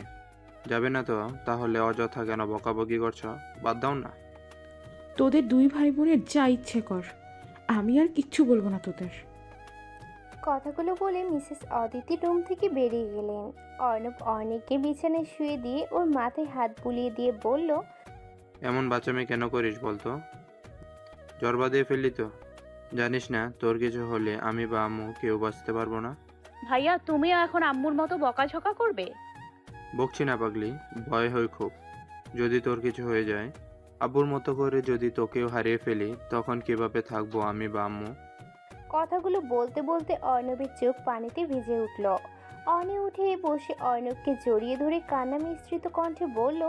যাবে না তো? তাহলে অযথা কেন বকাবকি করছো? বাদ দাও না। তোদের দুই ভাই বোনের যা ইচ্ছে কর, আমি আর কিচ্ছু বলবো না তোদের। কথাগুলো বলে মিসেস অদিতি রুম থেকে বেরিয়ে গেলেন। অর্ণব অর্ণিকে বিছানায় শুয়ে দিয়ে ওর মাথায় হাত বুলিয়ে দিয়ে বলল। এমন বাচ্চামি কেন করিস বলতো? জ্বর বাঁধিয়ে ফেললি তো? জানিস না তোর কিছু হলে আমি বা আম্মু কেউ বাঁচতে পারবো না। ভাইয়া তুমিও এখন আম্মুর মতো বকাঝকা করবে? বকছি না পাগলি, ভয় হয় খুব। যদি তোর কিছু হয়ে যায়, আব্বুর মতো করে যদি তোকেও হারিয়ে ফেলি, তখন কিভাবে থাকবো আমি বা আম্মু? কথাগুলো বলতে বলতে অর্ণবের চোখ পানিতে ভিজে উঠল। অনি উঠে বসে অর্ণবকে জড়িয়ে ধরে কান্না মিশ্রিত কণ্ঠে বলল,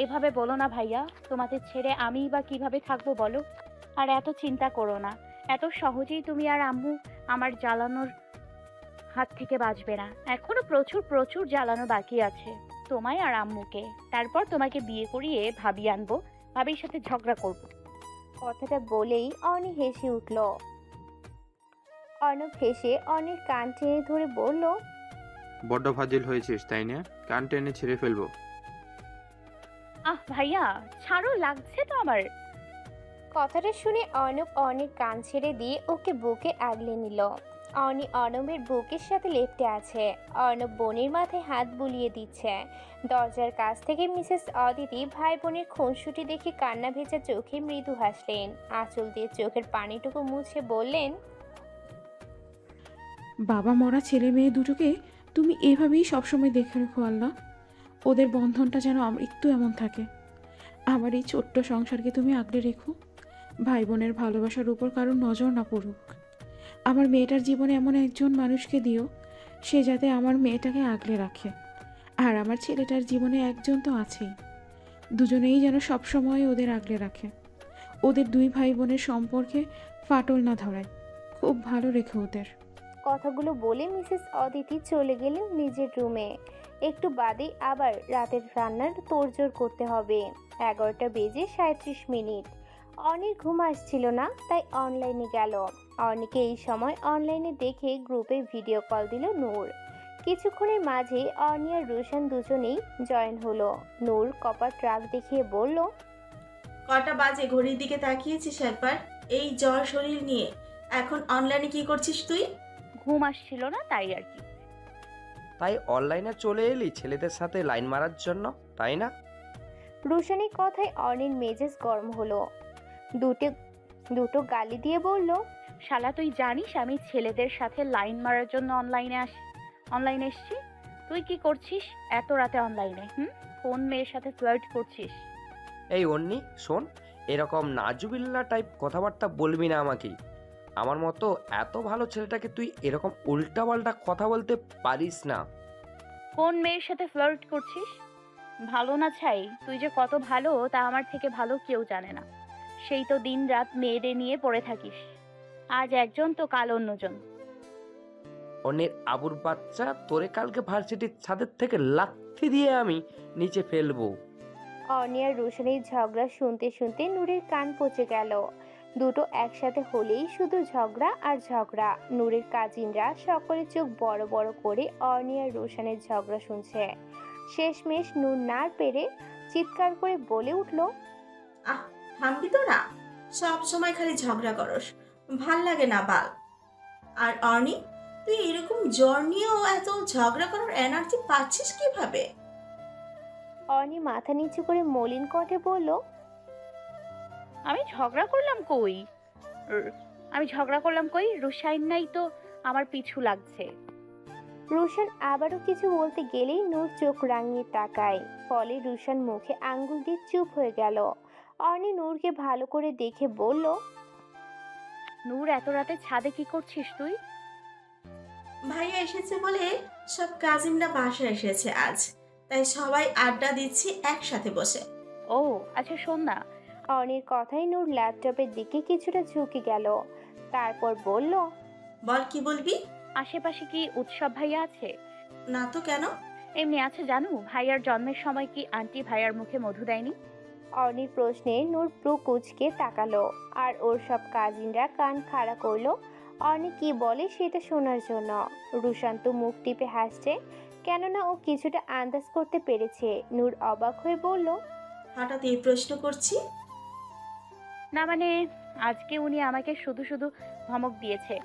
এভাবে বলো না ভাইয়া, তোমাদের ছেড়ে আমি বা কিভাবে থাকবো বলো? আর এত চিন্তা করো না, এত সহজেই তুমি আর আম্মু আমার জ্বালানোর হাত থেকে বাঁচবে না। এখনো প্রচুর প্রচুর জ্বালানো বাকি আছে তোমায় আর আম্মুকে। তারপর তোমাকে বিয়ে করিয়ে ভাবি আনবো, ভাবির সাথে ঝগড়া করব। কথাটা বলেই অনি হেসে উঠল। অর্ণব হেসে অনির কান টেনে ধরে বলল, বড্ড ফাজিল হয়েছিস তাই না? কান টেনে ছিঁড়ে ফেলবো। আহ ভাইয়া ছাড়ো, লাগছে তো আমার। কথাটা শুনে অর্ণব অনির কান ছেড়ে দিয়ে ওকে বুকে আগলে নিল। অনি অর্ণবের বুকের সাথে লেপ্টে আছে। অর্ণব বোনের মাথায় হাত বুলিয়ে দিচ্ছে। দরজার কাছ থেকে মিসেস অদিতি ভাই বোনের খুনসুটি দেখে কান্না ভেজা চোখে মৃদু হাসলেন। আঁচল দিয়ে চোখের পানিটুকু মুছে বললেন, বাবা মরা ছেলে মেয়ে দুটোকে তুমি এভাবেই সবসময় দেখে রেখো আল্লাহ। ওদের বন্ধনটা যেন একটু এমন থাকে। আমার এই ছোট্ট সংসারকে তুমি আগলে রেখো। ভাই বোনের ভালোবাসার উপর কারোর নজর না পড়ুক। আমার মেয়েটার জীবনে এমন একজন মানুষকে দিও, সে যাতে আমার মেয়েটাকে আগলে রাখে। আর আমার ছেলেটার জীবনে একজন তো আছেই, দুজনেই যেন সবসময় ওদের আগলে রাখে। ওদের দুই ভাই বোনের সম্পর্কে ফাটল না ধরায়। খুব ভালো রেখে ওদের। কথাগুলো বলে মিসেস অদিতি চলে গেলেন নিজের রুমে। একটু বাদেই আবার রাতের রান্নার তোড়জোড় করতে হবে। 11টা বেজে 37 মিনিট। অনির ঘুম আসছিল না, তাই অনলাইনে গেল। অনিকে এই সময় অনলাইনে দেখে গ্রুপে ভিডিও কল দিল নূর। কিছুক্ষণের মাঝে অনি আর রোশন দুজনেই জয়েন হলো। নূর কপার ট্রাক দেখিয়ে বলল, কটা বাজে ঘড়ির দিকে তাকিয়েছিস একবার? এই জ্বর শরীর নিয়ে এখন অনলাইনে কি করছিস তুই? ঘুম আসছিল না তাই আর কি। তাই অনলাইনে চলে এলি ছেলেদের সাথে লাইন মারার জন্য, তাই না? রোশনের কথায় অনির মেজাজ গরম হলো। দুটো গালি দিয়ে বলল, শালা তুই জানিস আমি ছেলেদের সাথে লাইন মারার জন্য অনলাইনে এসছি? তুই কি করছিস এত রাতে অনলাইনে? কোন মেয়ের সাথে ফ্লার্ট করছিস? এই অন্নি শোন, এরকম নাজুবিল্লা টাইপ কথাবার্তা বলবি না আমাকে। আমার মতো এত ভালো ছেলেটাকে তুই এরকম উল্টাপাল্টা কথা বলতে পারিস না। কোন মেয়ের সাথে ফ্লার্ট করছিস? ভালো না ছাই, তুই যে কত ভালো তা আমার থেকে ভালো কেউ জানে না। সেই তো দিন রাত মেয়েদের নিয়ে পড়ে থাকিস। আজ একজন তো কাল অন্যজন। অন্যের আবুর বাচ্চা, তোরে কালকে ভার্সিটির ছাদের থেকে লাথি দিয়ে আমি নিচে ফেলবো। অনি আর রোশনের ঝগড়া শুনতে শুনতে নূরের কান পচে গেল। দুটো একসাথে হলেই শুধু ঝগড়া আর ঝগড়া। নূরের কাজিনরা সকলে চোখ বড় বড় করে অনি আর রোশনের ঝগড়া শুনছে। শেষমেশ নূর না পেরে চিৎকার করে বলে উঠল, আহ থামবি তো না? সব সময় খালি ঝগড়া করস, ভাল লাগে না বাল। আর অর্নি, তুই এরকম জ্বর নিয়েও এত ঝগড়া করার এনার্জি পাচ্ছিস কিভাবে? অনি মাথা নিচু করে মলিন কণ্ঠে বলল, আমি ঝগড়া করলাম কই? রুশাইন নাই তো আমার পিছু লাগছে। রোশন আবারও কিছু বলতে গেলেই নূর চোখ রাঙিয়ে তাকায়। ফলে রোশন মুখে আঙ্গুল দিয়ে চুপ হয়ে গেল। অনি নূরকে ভালো করে দেখে বলল, নূর এত রাতে ছাদে কি করছিস তুই? ভাইয়া এসেছে বলে সব কাজিনরা বাসায় এসেছে আজ, তাই সবাই আড্ডা দিচ্ছি একসাথে বসে। ও আচ্ছা শোন না। অনির কথাই নূর ল্যাপটপের দিকে কিছুটা ঝুঁকে গেল। তারপর বলল, বল কি বলবি? আশেপাশে কি উৎসব ভাইয়া আছে? না তো কেন? এমনি আছে জানো, ভাইয়ার জন্মের সময় কি আন্টি ভাইয়ার মুখে মধু দেয়নি? অনির প্রশ্নে নূর প্রু কুচকে তাকালো আর ওর সব কাজিনরা কান খাড়া করলো অনি কি বলে সেটা শোনার জন্য। রুশান্ত মুখ টিপে হাসছে, কেননা ও কিছুটা আন্দাজ করতে পেরেছে। নূর অবাক হয়ে বলল, হঠাৎ এই প্রশ্ন করছি? না মানে আজকে উনি আমাকে শুধু শুধু ধমক দিয়েছে।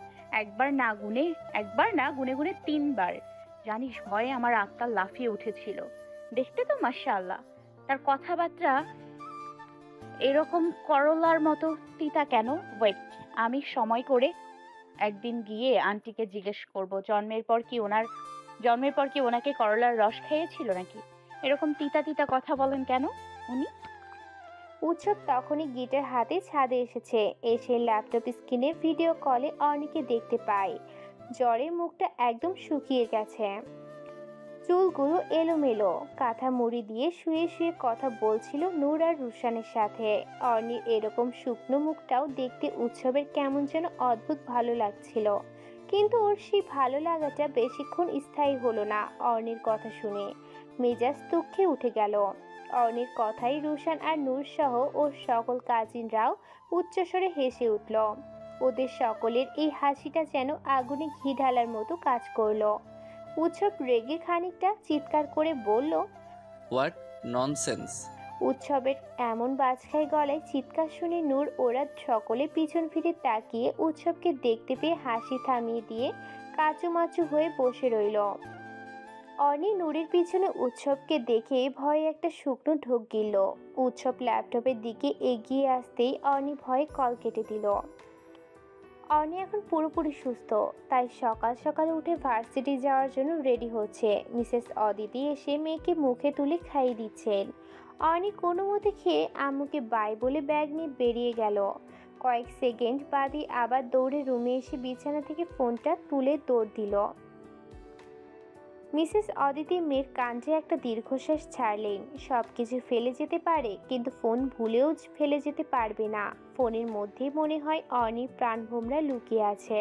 একবার না গুনে 3বার। জানিস ভয়ে আমার আত্মা লাফিয়ে উঠেছিল। দেখতে তো মাশাআল্লাহ, তার কথাবার্তা এরকম করলার মতো তিতা কেন? ওয়েট, আমি সময় করে একদিন গিয়ে আন্টিকে জিজ্ঞেস করব জন্মের পর কি ওনাকে করলার রস খাইয়েছিল নাকি? এরকম তিতা তিতা কথা বলেন কেন উনি? উৎসব তখনই গিটার হাতে ছাদে এসে ল্যাপটপ স্ক্রিনে ভিডিও কলে অর্ণিকে দেখতে পায়। জ্বরে মুখটা একদম শুকিয়ে গেছে, চুলগুলো এলোমেলো, কাঁথা মুড়ি দিয়ে শুয়ে শুয়ে কথা বলছিল নূর আর রুশানের সাথে। অর্ণির এরকম শুকনো মুখটাও দেখতে উৎসবের কেমন যেন অদ্ভুত ভালো লাগছিল, কিন্তু ওর সেই ভালো লাগাটা বেশিক্ষণ স্থায়ী হলো না। অর্ণির কথা শুনে মেজাজ দুঃখে উঠে গেল। অর্ণির কথাই রুশান আর নূর সহ ওর সকল কাজিনরাও উচ্চস্বরে হেসে উঠল। ওদের সকলের এই হাসিটা যেন আগুনে ঘি ঢালার মতো কাজ করলো। উৎসব রেগে খানিকটা চিৎকার করে বলল, হোয়াট ননসেন্স! উৎসবের এমন বাজখাই গলায় চিৎকার শুনে নূর ওরা সকলে পিছন ফিরে তাকিয়ে উৎসবকে দেখতে পেয়ে হাসি থামিয়ে দিয়ে কাচুমাচু হয়ে বসে রইল। অর্ণি নূরের পিছনে উৎসবকে দেখে ভয়ে একটা শুকনো ঢোক গিলল। উৎসব ল্যাপটপের দিকে এগিয়ে আসতেই অর্ণি ভয়ে কল কেটে দিল। অর্ণি এখন পুরোপুরি সুস্থ, তাই সকাল সকাল উঠে ভার্সিটি যাওয়ার জন্য রেডি হচ্ছে। মিসেস অদিতি এসে মেয়েকে মুখে তুলে খাইয়ে দিচ্ছেন। অর্ণি কোনো মতে খেয়ে আম্মুকে বাই বলে ব্যাগ নিয়ে বেরিয়ে গেল। কয়েক সেকেন্ড বাদই আবার দৌড়ে রুমে এসে বিছানা থেকে ফোনটা তুলে দৌড় দিল। মিসেস অদিতি মেয়ের কাণ্ডে একটা দীর্ঘশ্বাস ছাড়লেন। সব কিছু ফেলে যেতে পারে, কিন্তু ফোন ভুলেও ফেলে যেতে পারবে না। ফোনের মধ্যেই মনে হয় অর্ণির প্রাণভোমরা লুকিয়ে আছে।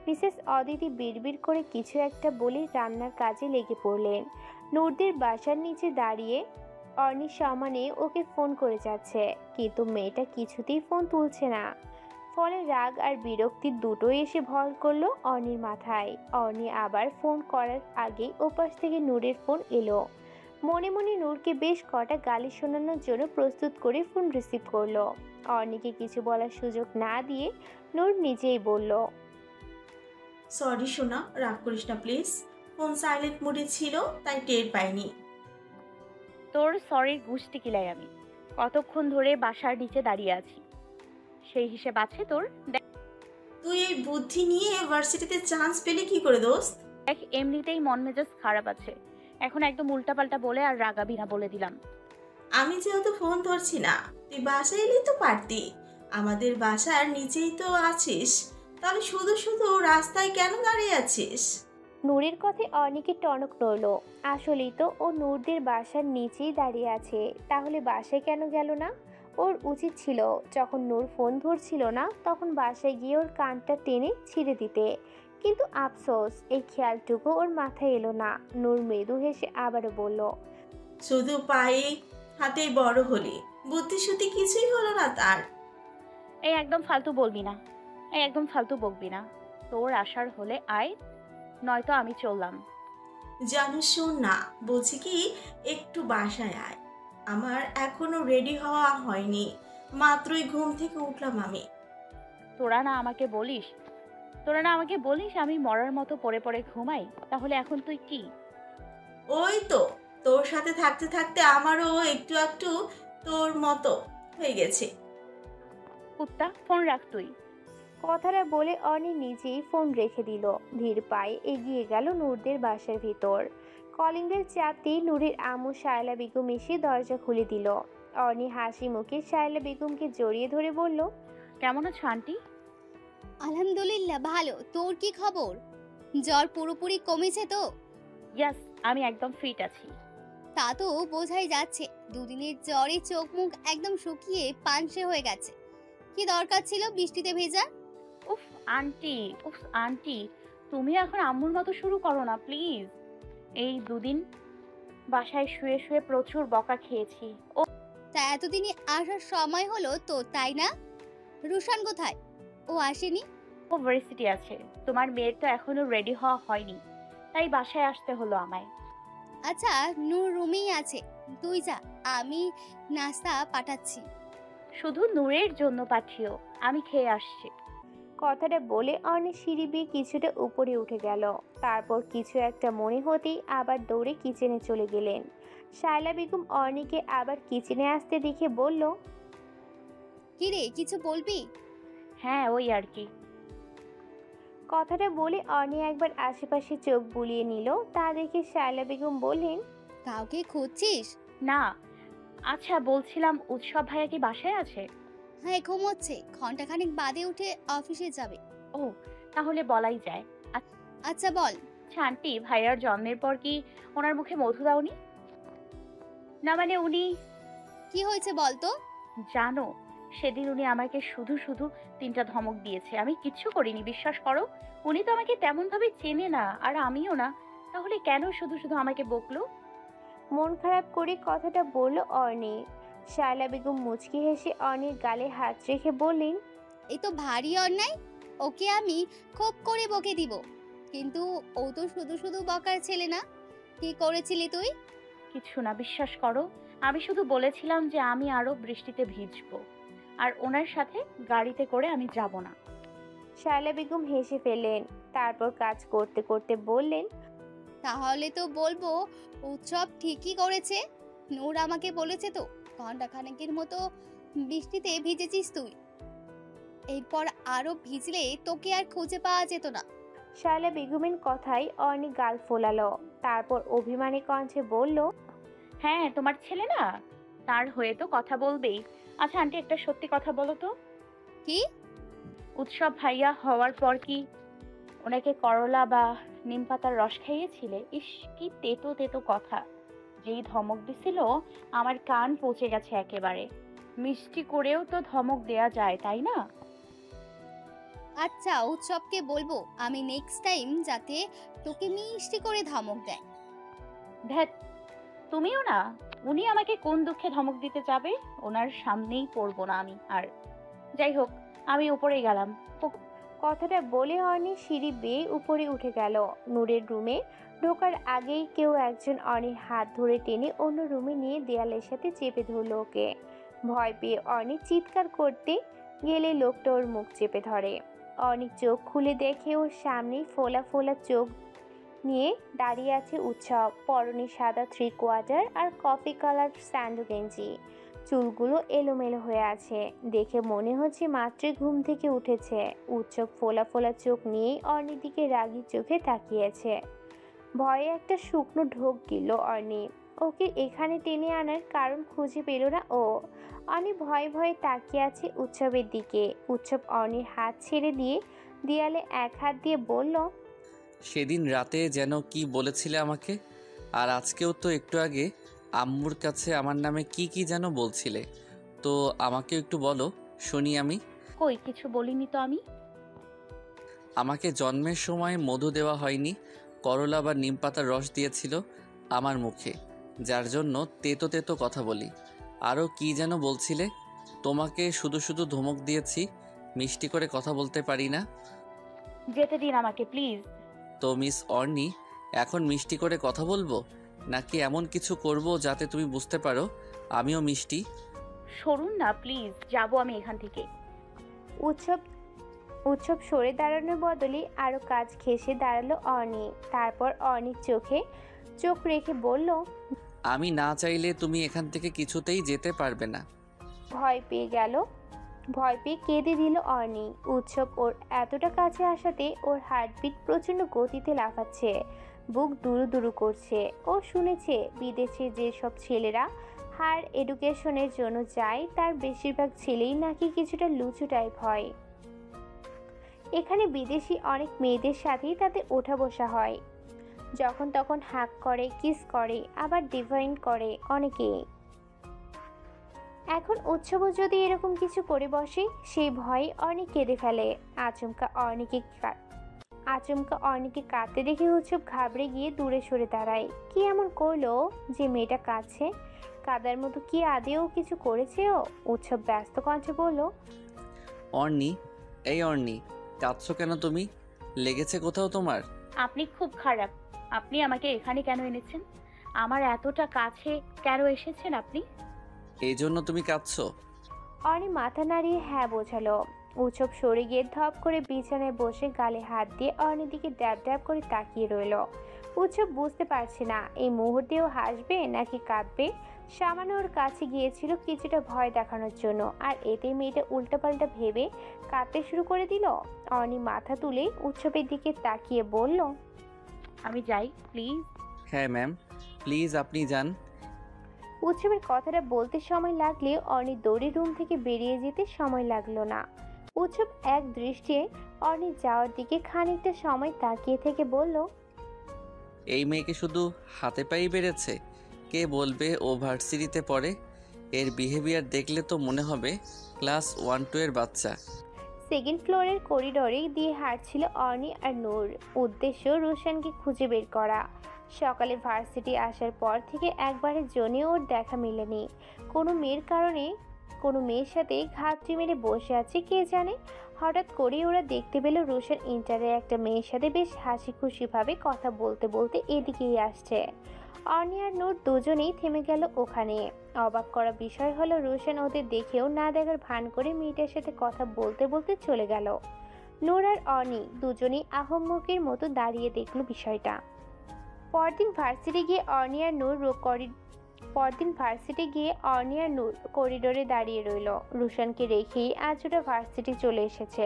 মিসেস অদিতি বিড়বিড় করে কিছু একটা বলে রান্নার কাজে লেগে পড়লেন। নূরদের বাসার নিচে দাঁড়িয়ে অর্ণির সমানে ওকে ফোন করে যাচ্ছে, কিন্তু মেয়েটা কিছুতেই ফোন তুলছে না। ফলে রাগ আর বিরক্তি দুটোই এসে ভর করলো অর্ণির মাথায়। অর্ণি আবার ফোন করার আগেই ওপাশ থেকে নূরের ফোন এলো। মনে মনে নূরকে বেশ কটা গালি শোনানোর জন্য প্রস্তুত করে ফোন রিসিভ করলো। অর্ণিকে কিছু বলার সুযোগ না দিয়ে নূর নিজেই বলল, সরি সোনা, রাগ করিস না প্লিজ। ফোন সাইলেন্ট মোডে ছিল তাই টের পাইনি। তোর সরির গুষ্টি কিলাই আমি কতক্ষণ ধরে বাসার নিচে দাঁড়িয়ে আছি, সেই হিসেব আছে তোর? তুই এই বুদ্ধি নিয়ে ভার্সিটিতে চান্স পেলি কি করে দোস্ত? দেখ, এমনিতেই মন মেজাজ খারাপ আছে, এখন একদম উল্টাপাল্টা বলে আর রাগাবি না বলে দিলাম। আমি যেহেতু ফোন ধরছি না, তুই বাসায় এলেই তো পারতি। আমাদের বাসার নিচেই তো আছিস, তাহলে শুধু শুধু রাস্তায় কেন দাঁড়িয়ে আছিস? নূরের কথায় অর্ণিকে টনক নড়ল। আসলেই তো ও নূরদের বাসার নিচেই দাঁড়িয়ে আছে, তাহলে বাসায় কেন গেল না? ওর উচিত ছিল যখন নূর ফোন ধরছিল না তখন বাসায় গিয়ে ওর কানটা টেনে ছিঁড়ে দিতে, কিন্তু আফসোস এই খেয়ালটুকু ওর মাথায় এলো না। নূর মৃদু হেসে আবারও বলল, শুধু পায়ে হাতেই বড় হলি, বুদ্ধি শুদ্ধি কিছুই হলো না তার। এই একদম ফালতু বলবি না, এই একদম ফালতু বকবি না। তোর আসার হলে আয়, নয়তো আমি চললাম। জানো শোন না, বলছি কি একটু বাসায় আয়। আমার এখনো রেডি হওয়া হয়নি, মাত্রই ঘুম থেকে উঠলাম আমি। তোরা না আমাকে বলিস আমি মরার মতো পড়ে পড়ে ঘুমাই, তাহলে এখন তুই কি? ওই তো তোর সাথে থাকতে থাকতে আমারও একটু একটু তোর মতো হয়ে গেছে। কুত্তা, ফোন রাখ তুই। কথাটা বলে অর্ণি নিজেই ফোন রেখে দিল। ধীর পায়ে এগিয়ে গেল নূরদের বাসার ভিতর। কলিং বেল চাপতেই নূরের আম্মু শায়লা বেগম এসে দরজা খুলে দিল। অর্ণি হাসি মুখে শায়লা বেগমকে জড়িয়ে ধরে বলল, কেমন আছো আন্টি? আলহামদুলিল্লাহ ভালো। তোর কি খবর? জ্বর পুরোপুরি কমেছে তো? ইয়াস, আমি একদম ফিট আছি। তা তো বোঝাই যাচ্ছে, দুদিনের জ্বরে চোখ মুখ একদম শুকিয়ে পানসে হয়ে গেছে। কি দরকার ছিল বৃষ্টিতে ভেজা? উফ আন্টি, তুমি এখন আম্মুর মতো শুরু করো না প্লিজ। এই দুদিন বাসায় শুয়ে শুয়ে প্রচুর বকা খেয়েছি। তা এতদিনে আসার সময় হলো তো, তাই না? রুশান কোথায়? ও আসেনি? ও ভার্সিটি আছে। তোমার মেয়ের তো এখনো রেডি হওয়া হয়নি, তাই বাসায় আসতে হলো আমায়। আচ্ছা, নূর রুমেই আছে, তুই যা, আমি নাস্তা পাঠাচ্ছি। শুধু নূরের জন্য পাঠিও, আমি খেয়ে আসছি। কথাটা বলে অর্ণি সিঁড়ি বেয়ে কিছুটা উপরে উঠে গেল। তারপর কিছু একটা মনে হতেই আবার দৌড়ে কিচেনে চলে গেলেন। শায়লা বেগম অর্ণিকে আবার কিচেনে আসতে দেখে বলল, কিরে, কিছু বলবি? হ্যাঁ, ওই আর কি। কথাটা বলে অনি একবার আশেপাশে চোখ বুলিয়ে নিল। তা দেখে শায়লা বেগম বললেন, কাউকে খুঁজছিস? না, আচ্ছা বলছিলাম উৎসব ভাইয়া কি বাসায় আছে? হ্যাঁ, ঘুমোচ্ছে, ঘন্টাখানেক বাদে উঠে অফিসে যাবে। ও, তাহলে বলাই যায়। আচ্ছা বল। আচ্ছা আন্টি, ভাইয়ার জন্মের পর কি ওনার মুখে মধু দাওনি? না মানে উনি, কি হয়েছে বল তো? জানো সেদিন উনি আমাকে শুধু শুধু 3টা ধমক দিয়েছে। আমি কিচ্ছু করিনি, বিশ্বাস করো। উনি তো আমাকে তেমন ভাবে চেনে না, আর আমিও না। তাহলে কেন শুধু শুধু আমাকে বকলো? মন খারাপ করে কথাটা বলল অর্নি। শায়লা বেগম মুচকি হেসে অর্নির গালে হাত রেখে বললেন, এই তো ভারী অন্যায়। ওকে আমি খুব করে বকে দিব, কিন্তু ও তো শুধু শুধু বকার ছেলে না। কি করেছিলি তুই? কিছু না, বিশ্বাস করো। আমি শুধু বলেছিলাম যে আমি আরো বৃষ্টিতে ভিজবো, আর ওনার সাথে গাড়িতে করে আমি যাব না। শায়লা বেগম হেসে ফেললেন। তারপর কাজ করতে করতে বললেন, তাহলে তো বলবো উৎসব ঠিকই করেছে। নূর আমাকে বলেছে তো ঘন্টাখানেকের মতো বৃষ্টিতে ভিজেছিস তুই। এরপর আরো ভিজলে তোকে আর খুঁজে পাওয়া যেত না। শায়লা বেগমের কথাই অর্নি গাল ফোলালো। তারপর অভিমানী কণ্ঠে বলল, হ্যাঁ, তোমার ছেলে না, তার হয়ে তো কথা বলবেই। আচ্ছা আন্টি, একটা সত্যি কথা বলো তো। কি? উৎসব ভাইয়া হওয়ার পর কি ওনাকে করলা বা নিম পাতার রস খাইয়েছিলে? ইস, কি তেতো তেতো কথা। যেই ধমক দিছিল আমার কান পচে গেছে একেবারে। মিষ্টি করেও তো ধমক দেয়া যায়, তাই না? আচ্ছা, উৎসবকে বলবো আমি নেক্সট টাইম যাতে তোকে মিষ্টি করে ধমক দেয়। ধ্যাত, তুমিও না। উনি আমাকে কোন দুঃখে ধমক দিতে যাবে? ওনার সামনেই পড়বো না আমি আর। যাই হোক, আমি উপরে গেলাম। কথাটা বলে অর্নি সিঁড়ি বেয়ে উপরে উঠে গেল। নূরের রুমে ঢোকার আগেই কেউ একজন অর্নির হাত ধরে টেনে অন্য রুমে নিয়ে দেয়ালের সাথে চেপে ধরল ওকে। ভয় পেয়ে অর্নি চিৎকার করতে গেলে লোকটা ওর মুখ চেপে ধরে। অর্নি চোখ খুলে দেখে ওর সামনেই ফোলা ফোলা চোখ নিয়ে দাঁড়িয়ে আছে উৎসব। পরনে সাদা 3/4 আর কফি কালার স্যান্ডো গেঞ্জি। চুলগুলো এলোমেলো হয়ে আছে, দেখে মনে হচ্ছে মাত্রই ঘুম থেকে উঠেছে। উৎসব ফোলা ফোলা চোখ নিয়েই অর্নির দিকে রাগী চোখে তাকিয়েছে। ভয়ে একটা শুকনো ঢোক গেল অর্নি। ওকে এখানে টেনে আনার কারণ খুঁজে পেল না ও। অর্নি ভয়ে ভয়ে তাকিয়ে আছে উৎসবের দিকে। উৎসব অর্নির হাত ছেড়ে দিয়ে দেয়ালে এক হাত দিয়ে বলল, সেদিন রাতে যেন কি বলেছিলে আমাকে, আর আজকেও তো একটু আগে আম্মুর কাছে আমার নামে কি কি যেন বলছিলে, তো আমাকে একটু বলো শুনি আমি। কই, কিছু বলিনি তো আমি। আমাকে জন্মের সময় মধু দেওয়া হয়নি, করলা বা নিম পাতার রস দিয়েছিল আমার মুখে, যার জন্য তেতো তেতো কথা বলি। আরও কি যেন বলছিলে, তোমাকে শুধু শুধু ধমক দিয়েছি, মিষ্টি করে কথা বলতে পারি না। যেতে দিন আমাকে প্লিজ। তো মিস অর্নি, এখন মিষ্টি করে কথা বলবো নাকি এমন কিছু করব যাতে তুমি বুঝতে পারো আমিও মিষ্টি? সরুন না প্লিজ, যাবো আমি এখান থেকে। উৎসব সরে দাঁড়ানোর বদলে আরো কাজ ঘেঁষে দাঁড়ালো অর্নি। তারপর অর্নির চোখে চোখ রেখে বলল, আমি না চাইলে তুমি এখান থেকে কিছুতেই যেতে পারবে না। ভয় পেয়ে কেঁদে দিল অর্নি। উৎসব ওর এতটা কাছে আসাতে ওর হার্টবিট প্রচণ্ড গতিতে লাফাচ্ছে, বুক দুরু দুরু করছে। ও শুনেছে বিদেশে যেসব ছেলেরা হায়ার এডুকেশনের জন্য যায় তার বেশিরভাগ ছেলেই নাকি কিছুটা লুচু টাইপ হয়। এখানে বিদেশি অনেক মেয়েদের সাথেই তাদের ওঠা বসা হয়, যখন তখন হাক করে, কিস করে, আবার ডিভাইন করে অনেকেই। এখন উৎসব যদি এরকম কিছু করে বসে, সেই ভয়ে অনেক কেঁদে ফেলে। আচমকা অর্নিকে কাঁদতে দেখে উৎসব ঘাবড়ে গিয়ে দূরে সরে দাঁড়ায়। কি এমন করলো যে মেয়েটা কাঁদছে? কাদার মতো কি আদেও কিছু করেছে ও? উৎসব ব্যস্ত কণ্ঠে বলল, অর্নি, এই অর্নি, কাঁদছো কেন তুমি? লেগেছে কোথাও তোমার? আপনি খুব খারাপ। আপনি আমাকে এখানে কেন এনেছেন? আমার এতটা কাছে কেন এসেছেন আপনি? এই জন্য তুমি কাঁদছো? অর্নি মাথা নাড়িয়ে হ্যাঁ বোঝালো। উৎসব সরে গিয়ে ধপ করে বিছানায় বসে গালে হাত দিয়ে অর্নির দিকে ড্যাব ড্যাব করে তাকিয়ে রইল। উৎসব বুঝতে পারছে না এই মুহূর্তেও হাসবে নাকি কাঁদবে। সামান্য ওর কাছে গিয়েছিল কিছুটা ভয় দেখানোর জন্য, আর এতে মেয়েটা উল্টাপাল্টা ভেবে কাঁদতে শুরু করে দিল। অর্ণি মাথা তুলে উৎসবের দিকে তাকিয়ে বলল, আমি যাই প্লিজ। হ্যাঁ ম্যাম, প্লিজ আপনি যান। উৎসবের কথাটা বলতে সময় লাগলে অর্ণি দৌড়ে রুম থেকে বেরিয়ে যেতে সময় লাগলো না। উৎসব এক দৃষ্টিতে অর্ণি যাওয়ার দিকে খানিকটা সময় তাকিয়ে থেকে বলল, এই মেয়েকে শুধু হাতে পায়ে বেড়েছে, কে বলবে ও ভার্সিটিতে পড়ে? এর বিহেভিয়ার দেখলে তো মনে হবে ক্লাস 1-2 এর বাচ্চা। সেকেন্ড ফ্লোরের করিডোরে দিয়ে হাঁটছিল অর্ণি আর নূর। উদ্দেশ্য রোশনকে খুঁজে বের করা। সকালে ভার্সিটি আসার পর থেকে একবারের জন্যও ওর দেখা মেলেনি। কোনো মেয়ের কারণে কোনো মেয়ের সাথে ঘাপটি মেরে বসে আছে কে জানে। হঠাৎ করেই ওরা দেখতে পেল রোশন ইন্টারে একটা মেয়ের সাথে বেশ হাসি খুশিভাবে কথা বলতে বলতে এদিকেই আসছে। অর্ণি আর নূর দুজনেই থেমে গেল ওখানে। অবাক করা বিষয় হলো রোশন ওদের দেখেও না দেখার ভান করে মেয়েটার সাথে কথা বলতে বলতে চলে গেল। নূর আর অর্ণি দুজনেই আহম্মকের মতো দাঁড়িয়ে দেখল বিষয়টা। পরদিন ভার্সিটি গিয়ে অর্ণি আর নূর করিডোরে দাঁড়িয়ে রইল। রোশনকে রেখেই আজ ওরা ভার্সিটি চলে এসেছে।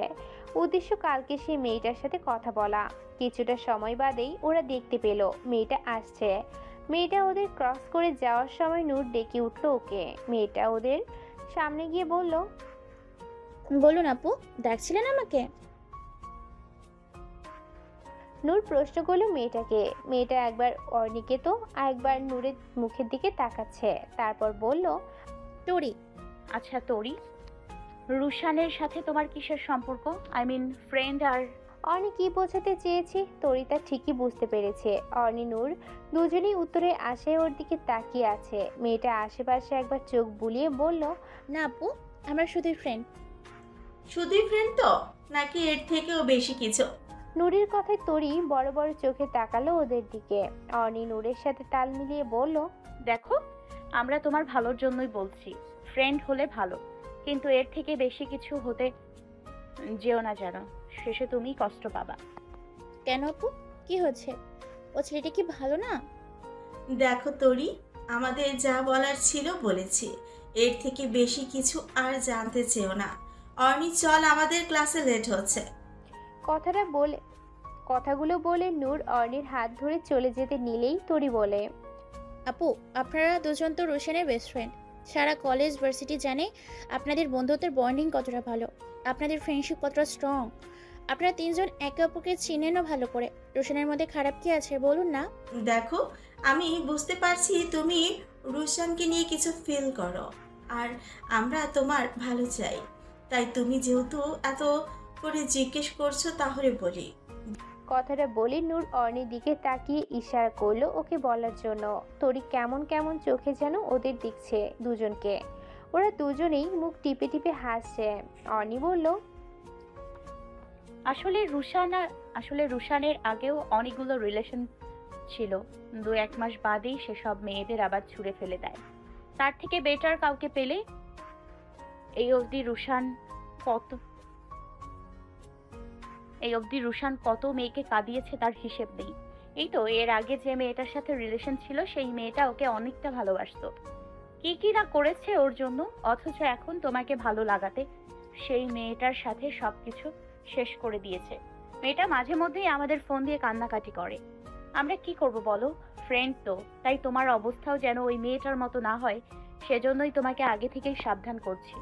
উদ্দেশ্য কালকে সেই মেয়েটার সাথে কথা বলা। কিছুটা সময় বাদেই ওরা দেখতে পেল মেয়েটা আসছে। মেয়েটা ওদের ক্রস করে যাওয়ার সময় নূর ডেকে উঠল ওকে। মেয়েটা ওদের সামনে গিয়ে বলল, বলুন আপু, ডাকছিলেন আমাকে? নূর প্রশ্ন করলো মেয়েটাকে। মেয়েটা একবার অর্ণিকে তো একবার নূরের মুখের দিকে তাকাচ্ছে, তারপর বলল, টরি। আচ্ছা তরি, রুশানের সাথে তোমার কিসের সম্পর্ক? I mean friend? আর অর্ণি কি বোঝাতে চেয়েছে তরি তা ঠিকই বুঝতে পেরেছে। অর্ণি নূর দুজনেই উত্তরে আসে ওর দিকে তাকিয়ে আছে। মেয়েটা আশেপাশে একবার চোখ বুলিয়ে বলল, না আপু, আমরা শুধুই ফ্রেন্ড। শুধুই ফ্রেন্ড তো, নাকি এর থেকেও বেশি কিছু? নূরের কথায় তরি বড় বড় চোখে তাকালো ওদের দিকে। অর্ণি নূরের সাথে তাল মিলিয়ে বলল, দেখো, আমরা তোমার ভালোর জন্যই বলছি। ফ্রেন্ড হলে ভালো, কিন্তু এর থেকে বেশি কিছু হতে যেও না যেন শেষে তুমি কষ্ট পাবা। কেন আপু, কি হচ্ছে? ও ছেলেটা কি ভালো না? দেখো তরি, আমাদের যা বলার ছিল বলেছি, এর থেকে বেশি কিছু আর জানতে চেও না। অর্ণি চল, আমাদের ক্লাসে লেট হচ্ছে। কথাগুলো বলে নূর অর্ণির হাত ধরে চলে যেতে নিলেই তরি বলে, আপু, আপনারা দুজন তো রোশনের বেস্ট ফ্রেন্ড। সারা কলেজ ভার্সিটি জানে আপনাদের বন্ধুত্বের বন্ডিং কতটা ভালো, আপনাদের ফ্রেন্ডশিপ কতটা স্ট্রং। আপনারা তিনজন একে অপরকে চিনেনও ভালো করে। রোশনের মধ্যে খারাপ কি আছে বলুন না? দেখো, আমি বুঝতে পারছি তুমি রোশনকে নিয়ে কিছু ফিল করো, আর আমরা তোমার ভালো চাই। তাই তুমি যেহেতু এত করে জিজ্ঞেস করছো, তাহলে বলি। কথাটা বলে নূর অর্ণির দিকে তাকিয়ে ইশারা করলো ওকে বলার জন্য। তরি কেমন কেমন চোখে যেন ওদের দেখছে দুজনকে। ওরা দুজনেই মুখ টিপে টিপে হাসছে। অর্ণি বলল, আসলে রুশানের আগেও অনেকগুলো রিলেশন ছিল। 2-1 মাস বাদেই সেসব মেয়েদের আবার ছুঁড়ে ফেলে দেয়। তার থেকে বেটার কাউকে পেলে এই অবধি রুশান কত মেয়েকে কাঁদিয়েছে তার হিসেব নেই। এই তো এর আগে যে মেয়েটার সাথে রিলেশন ছিল সেই মেয়েটা ওকে অনেকটা ভালোবাসতো, কি না করেছে ওর জন্য, অথচ এখন তোমাকে ভালো লাগাতে সেই মেয়েটার সাথে সবকিছু শেষ করে দিয়েছে। মেয়েটা মাঝে মধ্যেই আমাদের ফোন দিয়ে কান্নাকাটি করে। আমরা কি করব বলো? ফ্রেন্ড তো, তাই তোমার অবস্থাও যেন ওই মেয়েটার মতো না হয়, সেজন্যই তোমাকে আগে থেকেই সাবধান করছি।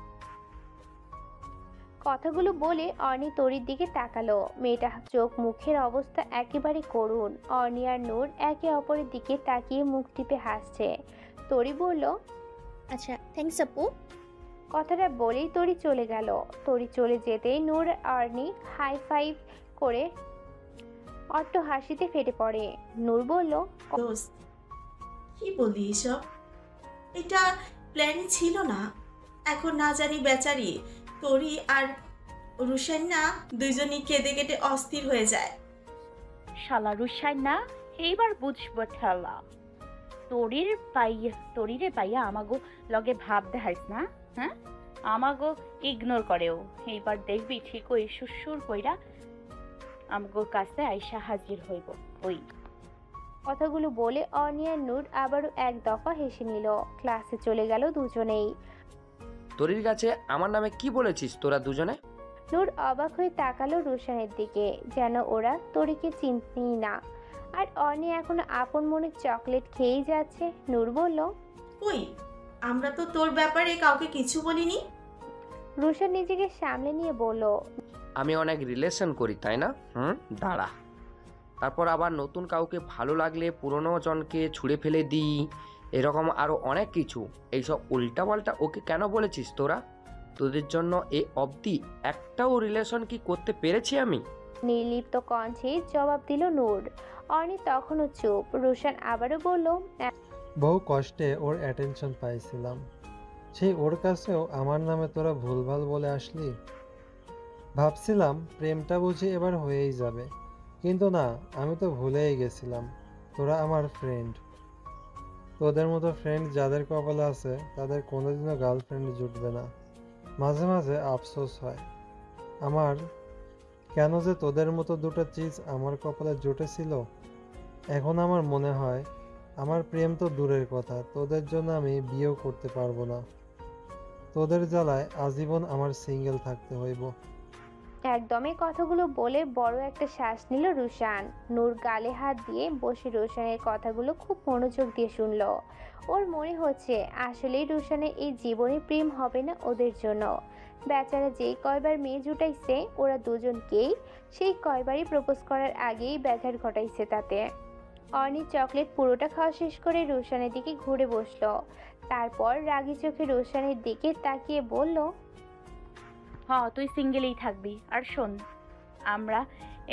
কথাগুলো বলে অর্ণি তরির দিকে তাকালো। মেয়েটা চোখ মুখের অবস্থা একেবারে করুণ। অর্ণি আর নূর একে অপরের দিকে তাকিয়ে মুখ টিপে হাসছে। তরি বলল, আচ্ছা, থ্যাঙ্কস আপু। কথাটা বলেই তরি চলে গেল। তরি চলে যেতেই নূর অর্ণি হাই ফাইভ করে অট্ট হাসিতে ফেটে পড়ে। নূর বলল, দোস্ত, কি বলি এসব? এটা প্ল্যানই ছিল না। এখন না জানি বেচারি তরি আর রুশান না দুইজনই কেঁদে কেটে অস্থির হয়ে যায়। শালা রুশান না, এইবার বুঝবো ঠেলা। তরিরে পাইয়া আমাগো লগে ভাব দেখাইস না, হ্যাঁ? আমাগো ইগনোর করেও। এইবার দেখবি ঠিক ওই সুসুর কইরা আমগো কাছে আইসা হাজির হইব। ওই কথাগুলো বলে অর্ণি আর নূর আবারও এক দফা হেসে নিল। ক্লাসে চলে গেল দুজনেই। তোরির কাছে আমার নামে কি বলেছিস তোরা দুজনে? নূর অবাক হয়ে তাকালো রোশানের দিকে, যেন ওরা তরিকে চিনতেই না। আর অর্ণি এখনো আপন মনে চকলেট খেয়েই যাচ্ছে। নূর বলল, কই, আমরা তো তোর ব্যাপারে কাউকে কিছু বলিনি। রোশান নিজেকে সামলে নিয়ে বলল, আমি অনেক রিলেশন করি তাই না? দাঁড়া। তারপর আবার নতুন কাউকে ভালো লাগলে পুরনো জনকে ছুঁড়ে ফেলে দিই, এরকম আরও অনেক কিছু। এইসব উল্টাপাল্টা ওকে কেন বলেছিস তোরা? তোদের জন্য এ অবধি একটাও রিলেশন কি করতে পেরেছি আমি? নির্লিপ্ত কণ্ঠে জবাব দিল নূর। অর্ণি তখনও চুপ। রোশান আবারও বলল, বহু কষ্টে ওর অ্যাটেনশন পাইছিলাম, সেই ওর কাছেও আমার নামে তোরা ভুলভাল বলে আসলি। ভাবছিলাম প্রেমটা বুঝি এবার হয়েই যাবে, কিন্তু না, আমি তো ভুলেই গেছিলাম তোরা আমার ফ্রেন্ড। তোদের মতো ফ্রেন্ড যাদের কপালে আছে তাদের কোনোদিনও গার্লফ্রেন্ড জুটবে না। মাঝে মাঝে আফসোস হয় আমার, কেন যে তোদের মতো দুটো চিজ আমার কপালে জুটেছিল। এখন আমার মনে হয় আমার প্রেম তো দূরের কথা, তোদের জন্য আমি বিয়েও করতে পারবো না। তোদের জ্বালায় আজীবন আমার সিঙ্গেল থাকতে হইব। একদমই কথাগুলো বলে বড় একটা শ্বাস নিল রুশান। নূর গালে হাত দিয়ে বসে রোশানের কথাগুলো খুব মনোযোগ দিয়ে শুনল। ওর মনে হচ্ছে আসলেই রুশানের এই জীবনে প্রেম হবে না ওদের জন্য। বেচারা যেই কয়বার মেয়ে জুটাইছে ওরা দুজনকেই, সেই কয়বারই প্রপোজ করার আগেই ব্যাঘাত ঘটাইছে তাতে। অর্ণি চকলেট পুরোটা খাওয়া শেষ করে রোশানের দিকে ঘুরে বসলো। তারপর রাগী চোখে রোশানের দিকে তাকিয়ে বলল, তুই সিঙ্গেলই থাকবি। আর শোন, আমরা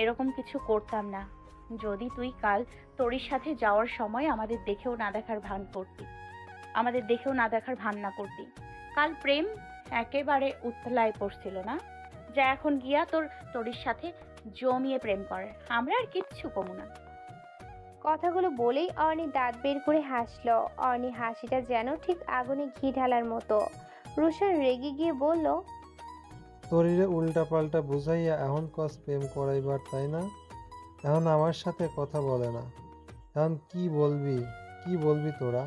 এরকম কিছু করতাম না যদি তুই কাল তোরির সাথে যাওয়ার সময় আমাদের দেখেও না দেখার ভান না করতি। কাল প্রেম একেবারে উতলায় পড়ছিল না, যা এখন গিয়া তোরির সাথে জমিয়ে প্রেম করে। আমরা আর কিচ্ছু কমু না। কথাগুলো বলেই অর্ণি দাঁত বের করে হাসলো। অর্ণি হাসিটা যেন ঠিক আগুনে ঘি ঢালার মতো। রুশান রেগে গিয়ে বলল, তোরিরে উল্টা পাল্টা বুঝাইয়া এখন কস প্রেম করাইবার, তাই না? এখন আমার সাথে কথা বলে না। এখন কি বলবি তোরা?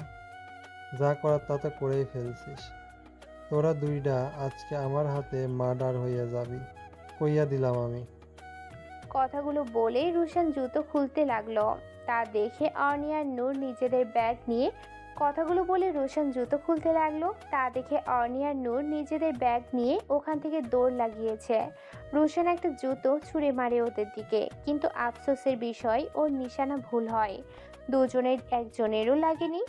যা করার তা তো করেই ফেলছিস। তোরা দুইটা আজকে আমার হাতে মার্ডার হইয়া যাবি, কইয়া দিলাম আমি। কথাগুলো বলেই রুশান জুতো খুলতে লাগলো। তা দেখে অর্ণি আর নূর নিজেদের ব্যাগ নিয়ে ওখান থেকে দৌড় লাগিয়েছে। রুশান একটা জুতো ছুঁড়ে মারে ওদের দিকে, কিন্তু আফসোসের বিষয় ওর নিশানা ভুল হয়। দুজনের একজনেরও লাগেনি।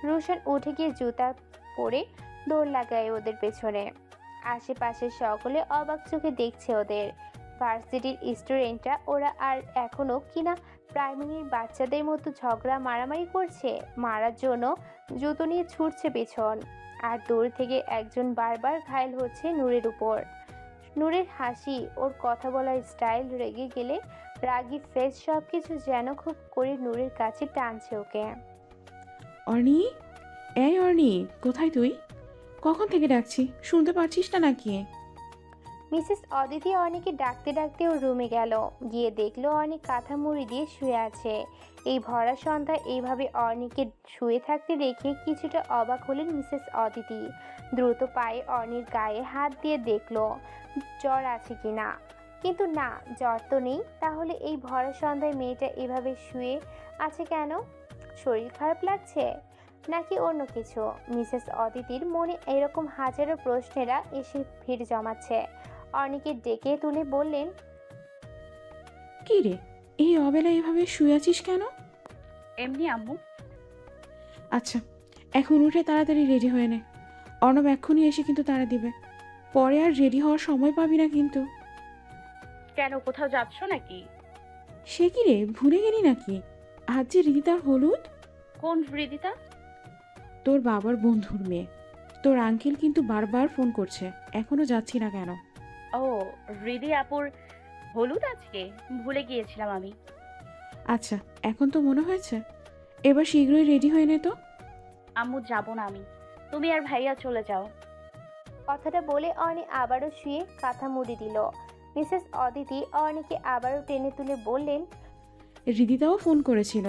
রুশান উঠে গিয়ে জুতা পরে দৌড় লাগায় ওদের পেছনে। আশেপাশের সকলে অবাক চোখে দেখছে ওদের। ভার্সিটির স্টুডেন্টরা ওরা আর এখনো কিনা প্রাইমারির বাচ্চাদের মতো ঝগড়া মারামারি করছে, মারার জন্য জুতো নিয়ে ছুটছে পেছন। আর দূর থেকে একজন বারবার ঘায়েল হচ্ছে নূরের উপর। নূরের হাসি, ওর কথা বলার স্টাইল, রেগে গেলে রাগী ফেস, সবকিছু যেন খুব করে নূরের কাছে টানছে ওকে। অর্ণি, এই অর্ণি, কোথায় তুই? কখন থেকে ডাকছি, শুনতে পারছিস না নাকি? মিসেস অদিতি অর্ণিকে ডাকতে ডাকতে ওর রুমে গেল। গিয়ে দেখলো অর্ণি কাঁথা মুড়ি দিয়ে শুয়ে আছে। এই ভরা সন্ধ্যায় এইভাবে অর্ণিকে শুয়ে থাকতে দেখে কিছুটা অবাক হলেন মিসেস অদিতি। দ্রুত পায়ে অর্ণির গায়ে হাত দিয়ে দেখলো জ্বর আছে কিনা, কিন্তু না, জ্বর তো নেই। তাহলে এই ভরা সন্ধ্যায় মেয়েটা এভাবে শুয়ে আছে কেন? শরীর খারাপ লাগছে নাকি অন্য কিছু? মিসেস অদিতির মনে এরকম হাজারো প্রশ্নেরা এসে ভিড় জমাচ্ছে। অর্ণিকে ডেকে তুলে বললেন, কি রে, এই অবেলায় এভাবে শুয়ে আছিস কেন? এমনি আম্মু। আচ্ছা, এখন উঠে তাড়াতাড়ি রেডি হয়ে নে। অর্ণব এক্ষুনি এসে কিন্তু তাড়া দিবে, পরে আর রেডি হওয়ার সময় পাবি না কিন্তু। কেন, কোথাও যাচ্ছ নাকি? সে কি রে, ভুলে গেলি নাকি? আজ যে রিদিতার হলুদ। কোন রিদিতা? তোর বাবার বন্ধুর মেয়ে। তোর আঙ্কেল কিন্তু বারবার ফোন করছে, এখনো যাচ্ছি না কেন? ও, রিদি আপুর হলুদ আজকে, ভুলে গিয়েছিলাম আমি। আচ্ছা, এখন তো মনে হয়েছে। এবার শীঘ্রই রেডি হয়ে নে তো। আম্মু, যাব না আমি, তুমি আর ভাইয়া চলে যাও। কথাটা বলে অর্ণি আবারও শুয়ে কাঁথা মুড়ি দিল। মিসেস অদিতি অর্ণিকে আবারও টেনে তুলে বললেন, রিদিতাও ফোন করেছিল,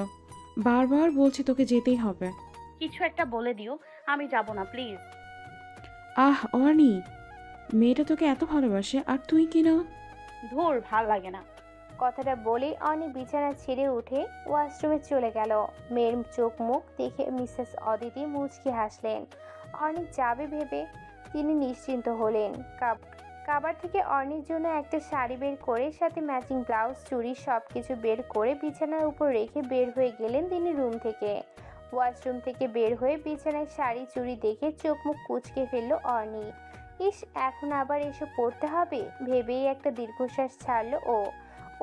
বারবার বলছি তোকে যেতেই হবে। কিছু একটা বলে দিও, আমি যাব না প্লিজ। আহ অর্নি, মেয়েটা তোকে এত ভালোবাসে আর তুই কি না? ধুর, ভাল লাগে না। কথাটা বলেই অনি বিছানা ছেড়ে উঠে ওয়াশরুমে চলে গেল। মেয়ের চোখ মুখ দেখে মিসেস অদিতি মুচকি হাসলেন। অর্নি যাবে ভেবে তিনি নিশ্চিন্ত হলেন। কাবার থেকে অর্নির জন্য একটা শাড়ি বের করে সাথে ম্যাচিং ব্লাউজ, চুড়ি সবকিছু বের করে বিছানার উপর রেখে বের হয়ে গেলেন তিনি রুম থেকে। ওয়াশরুম থেকে বের হয়ে বিছানায় শাড়ি চুড়ি দেখে চোখ মুখ কুঁচকে ফেলল অর্নি। ইস, এখন আবার এসব পড়তে হবে ভেবেই একটা দীর্ঘশ্বাস ছাড়লো ও।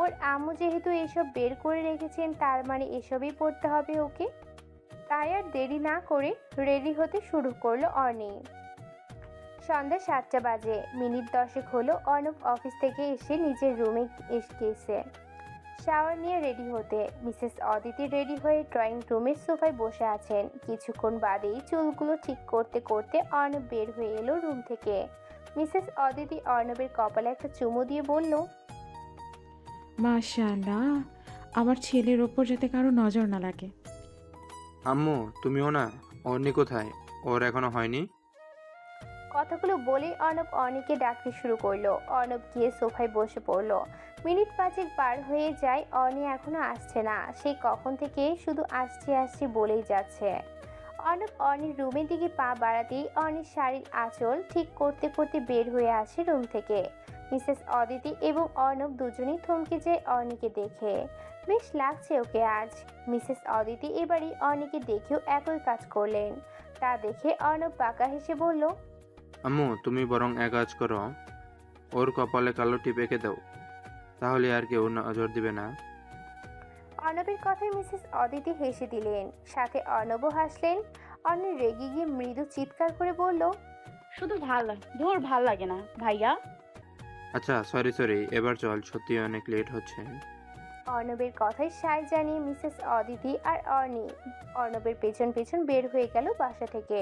ওর আম্মু যেহেতু এসব বের করে রেখেছেন, তার মানে এসবই পড়তে হবে ওকে। তাই আর দেরি না করে রেডি হতে শুরু করলো অর্নি। সন্ধ্যা 7টা বাজে, মিনিট 10 হলো অর্ণব অফিস থেকে এসে নিজের রুমে গেছে শাওয়ার নিয়ে রেডি হতে। মিসেস অদিতি রেডি হয়ে ড্রয়িং রুমের সোফায় বসে আছেন। কিছুক্ষণ বাদেই চুলগুলো ঠিক করতে করতে অর্ণব বের হয়ে এলো রুম থেকে। মিসেস অদিতি অর্ণবের কপালে একটা চুমু দিয়ে বলল, মাশাআল্লাহ, আমার ছেলের ওপর যাতে কারো নজর না লাগে। আম্মু তুমিও না? অর্নি কোথায়? ওর এখনো হয়নি? কথাগুলো বলেই অর্ণব অর্নিকে ডাকতে শুরু করলো। অর্ণব গিয়ে সোফায় বসে পড়লো। মিনিট 5 পার হয়ে যায়, অর্নি এখনো আসছে না। সে কখন থেকে শুধু আসছে আসছে বলেই যাচ্ছে। অর্ণব অর্নির রুমের দিকে পা বাড়াতেই অর্নির শাড়ির আঁচল ঠিক করতে করতে বের হয়ে আসে রুম থেকে। মিসেস অদিতি এবং অর্ণব দুজনেই থমকে যায় অর্নিকে দেখে। বেশ লাগছে ওকে আজ। মিসেস অদিতি এবারই অর্নিকে দেখেও একই কাজ করলেন। তা দেখে অর্ণব বাঁকা হেসে বলল, আম্মু তুমি বরং এক কাজ করো, ওর কপালে কালো টিপ এঁকে দাও, তাহলে আর কেউ নজর দিবে না। অর্ণবের কথায় মিসেস অদিতি হেসে দিলেন, সাথে অর্ণবও হাসলেন। অর্ণব রেগে গিয়ে মৃদু চিৎকার করে বলল, শুধু ধুর, ভাল লাগে না ভাইয়া। আচ্ছা সরি, এবার চল, সত্যি অনেক লেট হচ্ছে। অর্ণবের কথায় সায় জানিয়ে মিসেস অদিতি আর অর্নি অর্ণবের পেছন পেছন বের হয়ে গেল বাসা থেকে।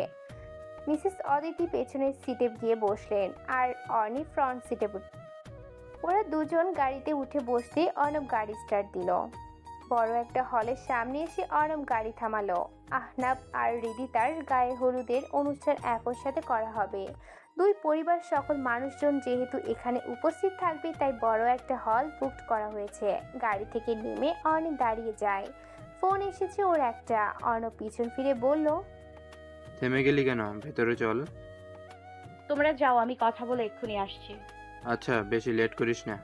মিসেস অদিতি পেছনের সিটে গিয়ে বসলেন আর অর্নি ফ্রন্ট সিটে। ওরা দুজন গাড়িতে উঠে বসতে অর্ণব গাড়ি স্টার্ট দিল। বড় একটা হলের সামনে এসে অর্ণব গাড়ি থামালো। আহনাব আর রিদিতার গায়ে হলুদের অনুষ্ঠান একই সাথে করা হবে। দুই পরিবার সকল মানুষজন যেহেতু এখানে উপস্থিত থাকবে, তাই বড় একটা হল বুকড করা হয়েছে। গাড়ি থেকে নেমে অর্ণব দাঁড়িয়ে যায়। ফোন এসেছে ওর একটা। অর্ণব পিছন ফিরে বলল, থেমে গেলি কেন? ভেতরে চল। তোমরা যাও, আমি কথা বলে এক্ষুনি আসছি। আচ্ছা, বেশি লেট করিস না।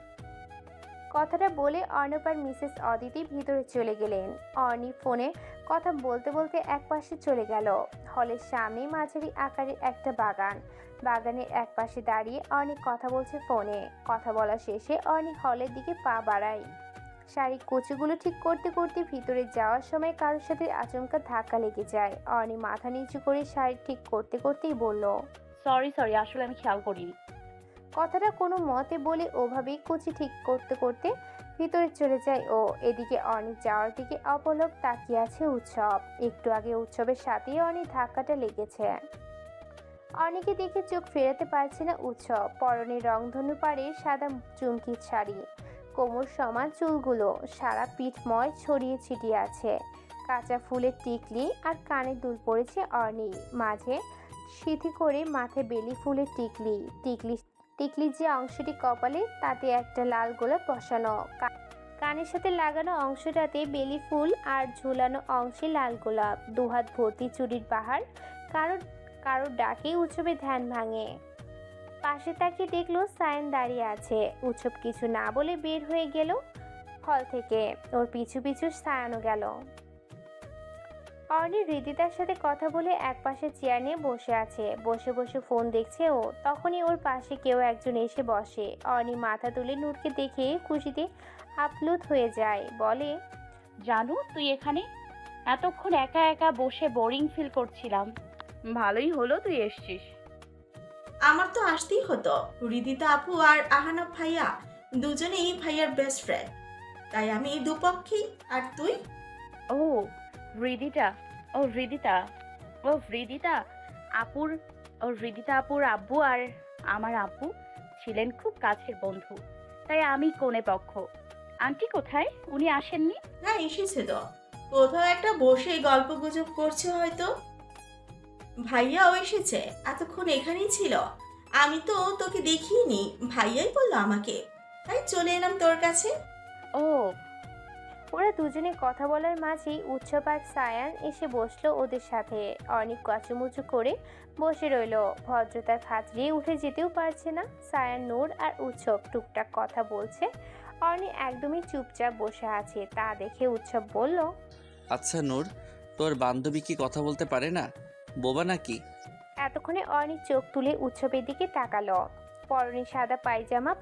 কথাটা বলে অর্ণব আর মিসেস অদিতি ভিতরে চলে গেলেন। অর্নি ফোনে কথা বলতে বলতে একপাশে চলে গেল। হলের সামনে মাঝারি আকারের একটা বাগান। বাগানের একপাশে দাঁড়িয়ে অর্নি কথা বলছে ফোনে। কথা বলা শেষে অর্নি হলের দিকে পা বাড়ায়। শাড়ি কুচিগুলো ঠিক করতে করতে ভিতরে যাওয়ার সময় কারোর সাথে আচমকা ধাক্কা লেগে যায়। অর্নি মাথা নিচু করে শাড়ি ঠিক করতে করতেই বলল, সরি, আসলে আমি খেয়াল করিনি। কথাটা কোনো মতে বলে ওভাবেই কুচি ঠিক করতে করতে ভিতরে চলে যায় ও। এদিকে অর্নি যাওয়ার দিকে অপলক তাকিয়ে আছে উৎসব। একটু আগে উৎসবের সাথেই অর্নি ধাক্কাটা লেগেছে। অর্নিকে দেখে চোখ ফেরাতে পারছে না উৎসব। পরনে রংধনু পাড়ের সাদা চুমকির শাড়ি, কোমর সমান চুলগুলো সারা পিঠময় ছড়িয়ে ছিটিয়ে আছে। কাঁচা ফুলের টিকলি আর কানের দুল পড়েছে অর্নি। মাঝে সিথি করে মাথায় বেলি ফুলের টিকলি যে অংশটি কপালে, তাতে একটা লাল গোলাপ বসানো। কানের সাথে লাগানো অংশটাতে বেলি ফুল আর ঝুলানো অংশে লাল গোলাপ। দুহাত ভর্তি চুড়ির বাহার। কারোর ডাকে উৎসবের ধ্যান ভাঙে। পাশে তাকিয়ে দেখলো সায়ন দাঁড়িয়ে আছে। উৎসব কিছু না বলে বের হয়ে গেল হল থেকে। ওর পিছু পিছু সায়নও গেল। অর্নি হৃদিতার সাথে কথা বলে একপাশে চেয়ার নিয়ে বসে আছে। বসে বসে ফোন দেখছে ও। তখনই ওর পাশে কেউ একজন এসে বসে। অর্নি মাথা তুলে নূরকে দেখে খুশিতে আপ্লুত হয়ে যায়। বলে, জানু তুই এখানে? এতক্ষণ একা একা বসে বোরিং ফিল করছিলাম। ভালোই হলো তুই এসছিস। আমার তো আসতেই হতো। রিদিতা আপু আর আহানা ভাইয়া দুজনেই ভাইয়ার বেস্ট ফ্রেন্ড, তাই আমি এই দুপক্ষেই। আর তুই? ও রিদিতা আপুর আব্বু আর আমার আব্বু ছিলেন খুব কাছের বন্ধু, তাই আমি কোণে পক্ষ। আন্টি কোথায়? উনি আসেননি? হ্যাঁ এসেছে তো। কোথাও একটা বসে গল্প গুজব করছে হয়তো। ভাইয়াও এসেছে, এতক্ষণ এখানেই ছিল। আমি তো তোকে দেখিনি, ভাইয়াই বললো আমাকে, তাই চলে এলাম তোর কাছে। ও, ওরা দুজনে কথা বলার মাঝেই উৎসব আর সায়ান এসে বসলো ওদের সাথে। অনেক কচুমুচু করে বসে রইলো, ভদ্রতার খাতিরে উঠে যেতেও পারছে না। সায়ান, নূর আর উৎসব টুকটাক কথা বলছে, অর্ণি একদমই চুপচাপ বসে আছে। তা দেখে উৎসব বলল, আচ্ছা নূর, তোর বান্ধবী কি কথা বলতে পারে না? বোবা নাকি? এতক্ষণে অর্ণি চোখ তুলে উৎসবের দিকে তাকালো। পরনে সাদা পায়জামা,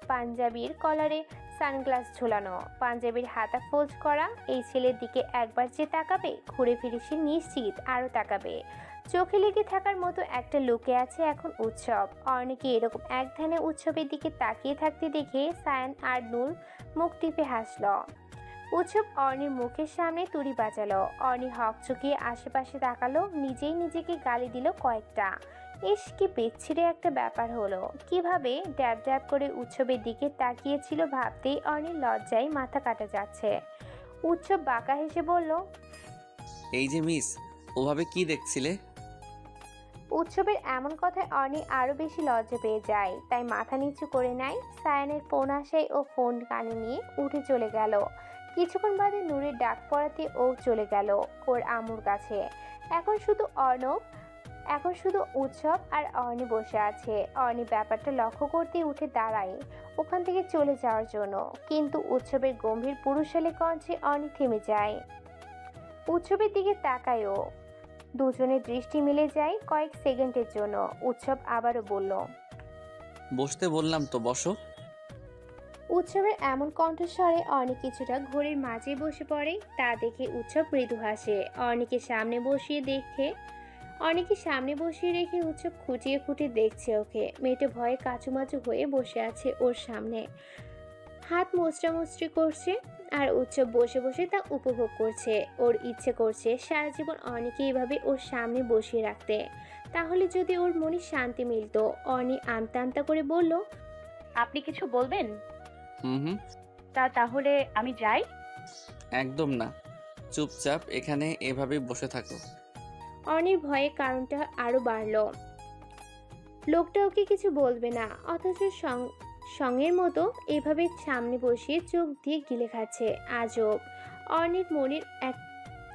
পাঞ্জাবির কলারে সানগ্লাস ঝোলানো, পাঞ্জাবির হাতা ফোল্ড করা। এই ছেলের দিকে একবার যে তাকাবে, ঘুরে ফিরে সে নিশ্চিত আরও তাকাবে। চোখে লেগে থাকার মতো একটা লুকে আছে এখন উৎসব। অর্ণিকে এরকম এক ধ্যানে উৎসবের দিকে তাকিয়ে থাকতে দেখে সায়ান আর নূর মুখ টিপে হাসল। উৎসব অর্ণির মুখের সামনে তুড়ি বাজালো। অর্ণি হক চুকিয়ে আশেপাশে তাকালো, নিজেই নিজেকে গালি দিল কয়েকটা। ইস, কি বিচ্ছিরি একটা ব্যাপার হলো। কিভাবে ড্যাব ড্যাব করে উৎসবের দিকে তাকিয়েছিল ভাবতেই অর্ণির লজ্জায় মাথা কাটা যাচ্ছে। উৎসব বাঁকা হেসে বলল, এই যে মিস, ওভাবে কি দেখছিলে? উৎসবের এমন কথায় অর্ণি আরো বেশি লজ্জা পেয়ে যায়, তাই মাথা নিচু করে নেয়। সায়ানের ফোন আসায় ও ফোন কানে নিয়ে উঠে চলে গেল। কিছুক্ষণ বাদে নূরের ডাক পড়াতে ও চলে গেল ওর আম্মুর কাছে। এখন শুধু উৎসব আর অর্ণি বসে আছে। অর্ণি ব্যাপারটা লক্ষ্য করতে উঠে দাঁড়ায় ওখান থেকে চলে যাওয়ার জন্য, কিন্তু উৎসবের গম্ভীর পুরুষালী কণ্ঠে অর্ণি থেমে যায়। উৎসবের দিকে তাকায় ও, দুজনের দৃষ্টি মিলে যায় কয়েক সেকেন্ডের জন্য। উৎসব আবারও বলল, বসতে বললাম তো, বসো। উৎসবের এমন কণ্ঠস্বরে অর্ণি কিছুটা ঘড়ির মাঝে বসে পড়ে। তা দেখে উৎসব মৃদু হাসে। অর্ণিকে সামনে বসিয়ে রেখে উৎসব খুঁটিয়ে খুঁটিয়ে দেখছে ওকে। মেয়েটা ভয়ে কাচুমাচু হয়ে বসে আছে ওর সামনে, হাত মোচড়ামুচড়ি করছে। আর উৎসব বসে বসে তা উপভোগ করছে। ওর ইচ্ছে করছে সারা জীবন অর্ণিকে এইভাবে ওর সামনে বসিয়ে রাখতে, তাহলে যদি ওর মনে শান্তি মিলতো। অর্ণি আমতা আমতা করে বলল, আপনি কিছু বলবেন? হুম। তাহলে আমি যাই? একদম না, চুপচাপ এখানে এভাবেই বসে থাকো। অর্ণির ভয়ে কারণটা আরো বাড়ল। লোকটা ওকে কিছু বলবে না, অথচ সঙ্গের মতো এভাবে সামনে বসিয়ে চোখ দিয়ে গিলে খাচ্ছে। আজব।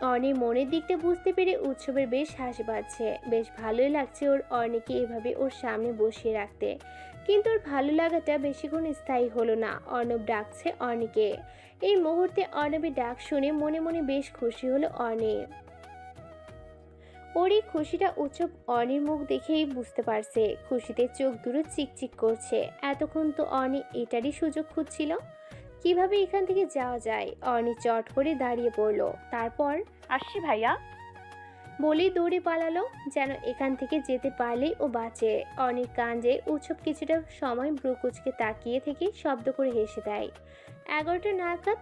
অর্ণির মনের দিকটা বুঝতে পেরে উৎসবের বেশ হাসি পাচ্ছে। বেশ ভালোই লাগছে ওর অর্ণিকে এভাবে ওর সামনে বসিয়ে রাখতে। কিন্তু ওর ভালো লাগাটা বেশিক্ষণ স্থায়ী হলো না। অর্ণব ডাকছে অর্ণিকে। এই মুহূর্তে অর্ণবের ডাক শুনে মনে মনে বেশ খুশি হলো অর্ণি। ওর এই খুশিটা উৎসব অর্ণির মুখ দেখেই বুঝতে পারছে। খুশিতে চোখ দুটো চিকচিক করছে। এতক্ষণ তো অর্ণি এটারই সুযোগ খুঁজছিল, কিভাবে এখান থেকে যাওয়া যায়। অর্ণি চট করে দাঁড়িয়ে পড়ল, তারপর আসছি ভাইয়া বলেই দৌড়ে পালালো, যেন এখান থেকে যেতে পারলেই ও বাঁচে। অর্ণির কাণ্ডে উৎসব কিছুটা সময় ব্রুকুচকে তাকিয়ে থেকে শব্দ করে হেসে দেয়। 11টা নাগাদ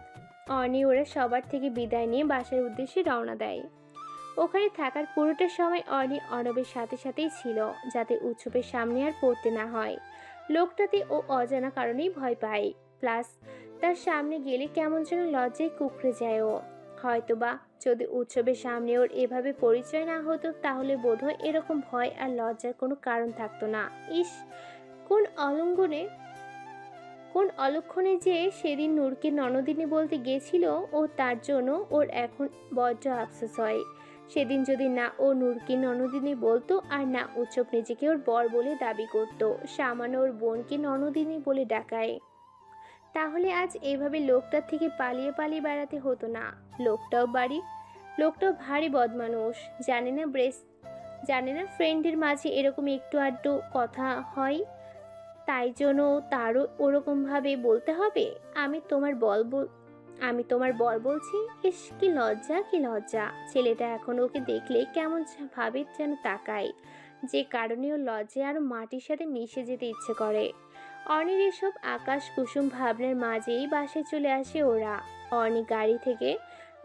অর্ণি ওরা সবার থেকে বিদায় নিয়ে বাসার উদ্দেশ্যে রওনা দেয়। ওখানে থাকার পুরোটা সময় অর্ণি অর্ণবের সাথে সাথেই ছিল, যাতে উৎসবের সামনে আর পড়তে না হয়। লোকটাতে ও অজানা কারণেই ভয় পায়, প্লাস তার সামনে গেলে কেমন যেন লজ্জায় কুঁকড়ে যায় ও। হয়তোবা যদি উৎসবের সামনে ওর এভাবে পরিচয় না হতো, তাহলে বোধহয় এরকম ভয় আর লজ্জার কোনো কারণ থাকতো না। ইস, কোন অলক্ষণে যে সেদিন নূরকে ননদিনী বলতে গেছিল ও, তার জন্য ওর এখন বড্ড আফসোস হয়। সেদিন যদি না ও নূরকে ননদিনী বলতো, আর না উৎসব নিজেকে ওর বর বলে দাবি করত, সামান্য ওর বোনকে ননদিনী বলে ডাকায়, তাহলে আজ এইভাবে লোকটার থেকে পালিয়ে পালিয়ে বেড়াতে হতো না। লোকটাও ভারী বদমানুষ। জানে না ফ্রেন্ডের মাঝে এরকম একটু আধটু কথা হয়, তাই জন্য তারও ওরকমভাবে বলতে হবে, আমি তোমার বর বলছি। ইস, কি লজ্জা। ছেলেটা এখন ওকে দেখলে কেমন ভাবে যেন তাকায়, যে কারণে ওর লজ্জায় আরো মাটির সাথে মিশে যেতে ইচ্ছে করে। অর্ণির এসব আকাশ কুসুম ভাবনার মাঝেই বাসায় চলে আসে ওরা। অর্ণি গাড়ি থেকে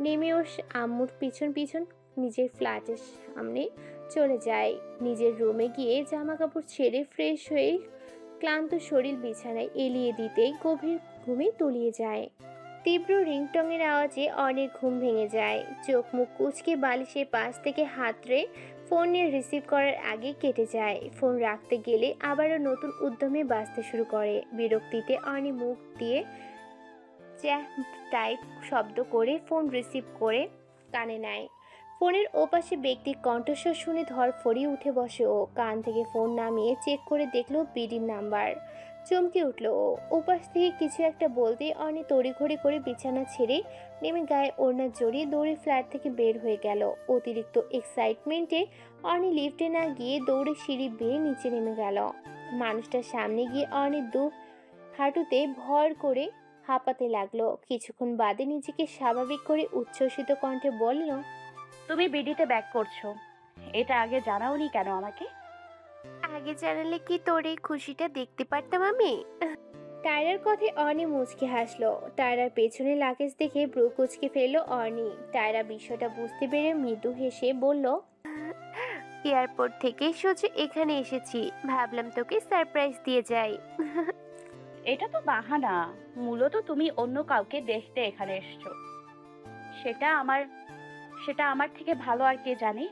নেমে ওর আম্মুর পিছন পিছন নিজের ফ্ল্যাটের সামনে চলে যায়। নিজের রুমে গিয়ে জামা কাপড় ছেড়ে ফ্রেশ হয়ে ক্লান্ত শরীর বিছানায় এলিয়ে দিতে গভীর ঘুমে তলিয়ে যায়। তীব্র রিংটংয়ের আওয়াজে অনেক ঘুম ভেঙে যায়। চোখ মুখ কুঁচকে বালিশের পাশ থেকে হাতড়ে ফোন নিয়ে রিসিভ করার আগে কেটে যায়। ফোন রাখতে গেলে আবারও নতুন উদ্যমে বাজতে শুরু করে। বিরক্তিতে অনি মুখ দিয়ে চ্যাপ টাইপ শব্দ করে ফোন রিসিভ করে কানে নেয়। ফোনের ওপাশে ব্যক্তির কণ্ঠস্বর শুনে ধরফড়িয়ে উঠে বসে ও। কান থেকে ফোন নামিয়ে চেক করে দেখলো বিডির নাম্বার। চমকে উঠল ও। ওপাশ থেকে কিছু একটা বলতেই অনি তড়িঘড়ি করে বিছানা ছেড়ে নেমে গায়ে ওড়না জড়িয়ে দৌড়ে ফ্ল্যাট থেকে বের হয়ে গেল। অতিরিক্ত এক্সাইটমেন্টে অনি লিফটে না গিয়ে দৌড়ে সিঁড়ি বেয়ে নিচে নেমে গেল। মানুষটার সামনে গিয়ে অনি দু হাঁটুতে ভর করে হাঁপাতে লাগলো। কিছুক্ষণ বাদে নিজেকে স্বাভাবিক করে উচ্ছ্বসিত কণ্ঠে বলল, তুমি বিডিতে ব্যাক করছো, এটা আগে জানাওনি কেন আমাকে? আগে জানালে কি তোর এই খুশিটা দেখতে পারতাম আমি? টায়রার কথায় অর্নি মুচকে হাসলো। টায়রার পেছনে লাগেজ দেখে ব্রু কুচকে ফেললো অর্নি। টায়রা বিষয়টা বুঝতে পেরে মৃদু হেসে বলল, এয়ারপোর্ট থেকে সোজা এখানে এসেছি, ভাবলাম তোকে সারপ্রাইজ দিয়ে যাই। এটা তো বাহানা, মূলত তুমি অন্য কাউকে দেখতে এখানে এসছো। সেটা আমার থেকে ভালো আর কে জানে।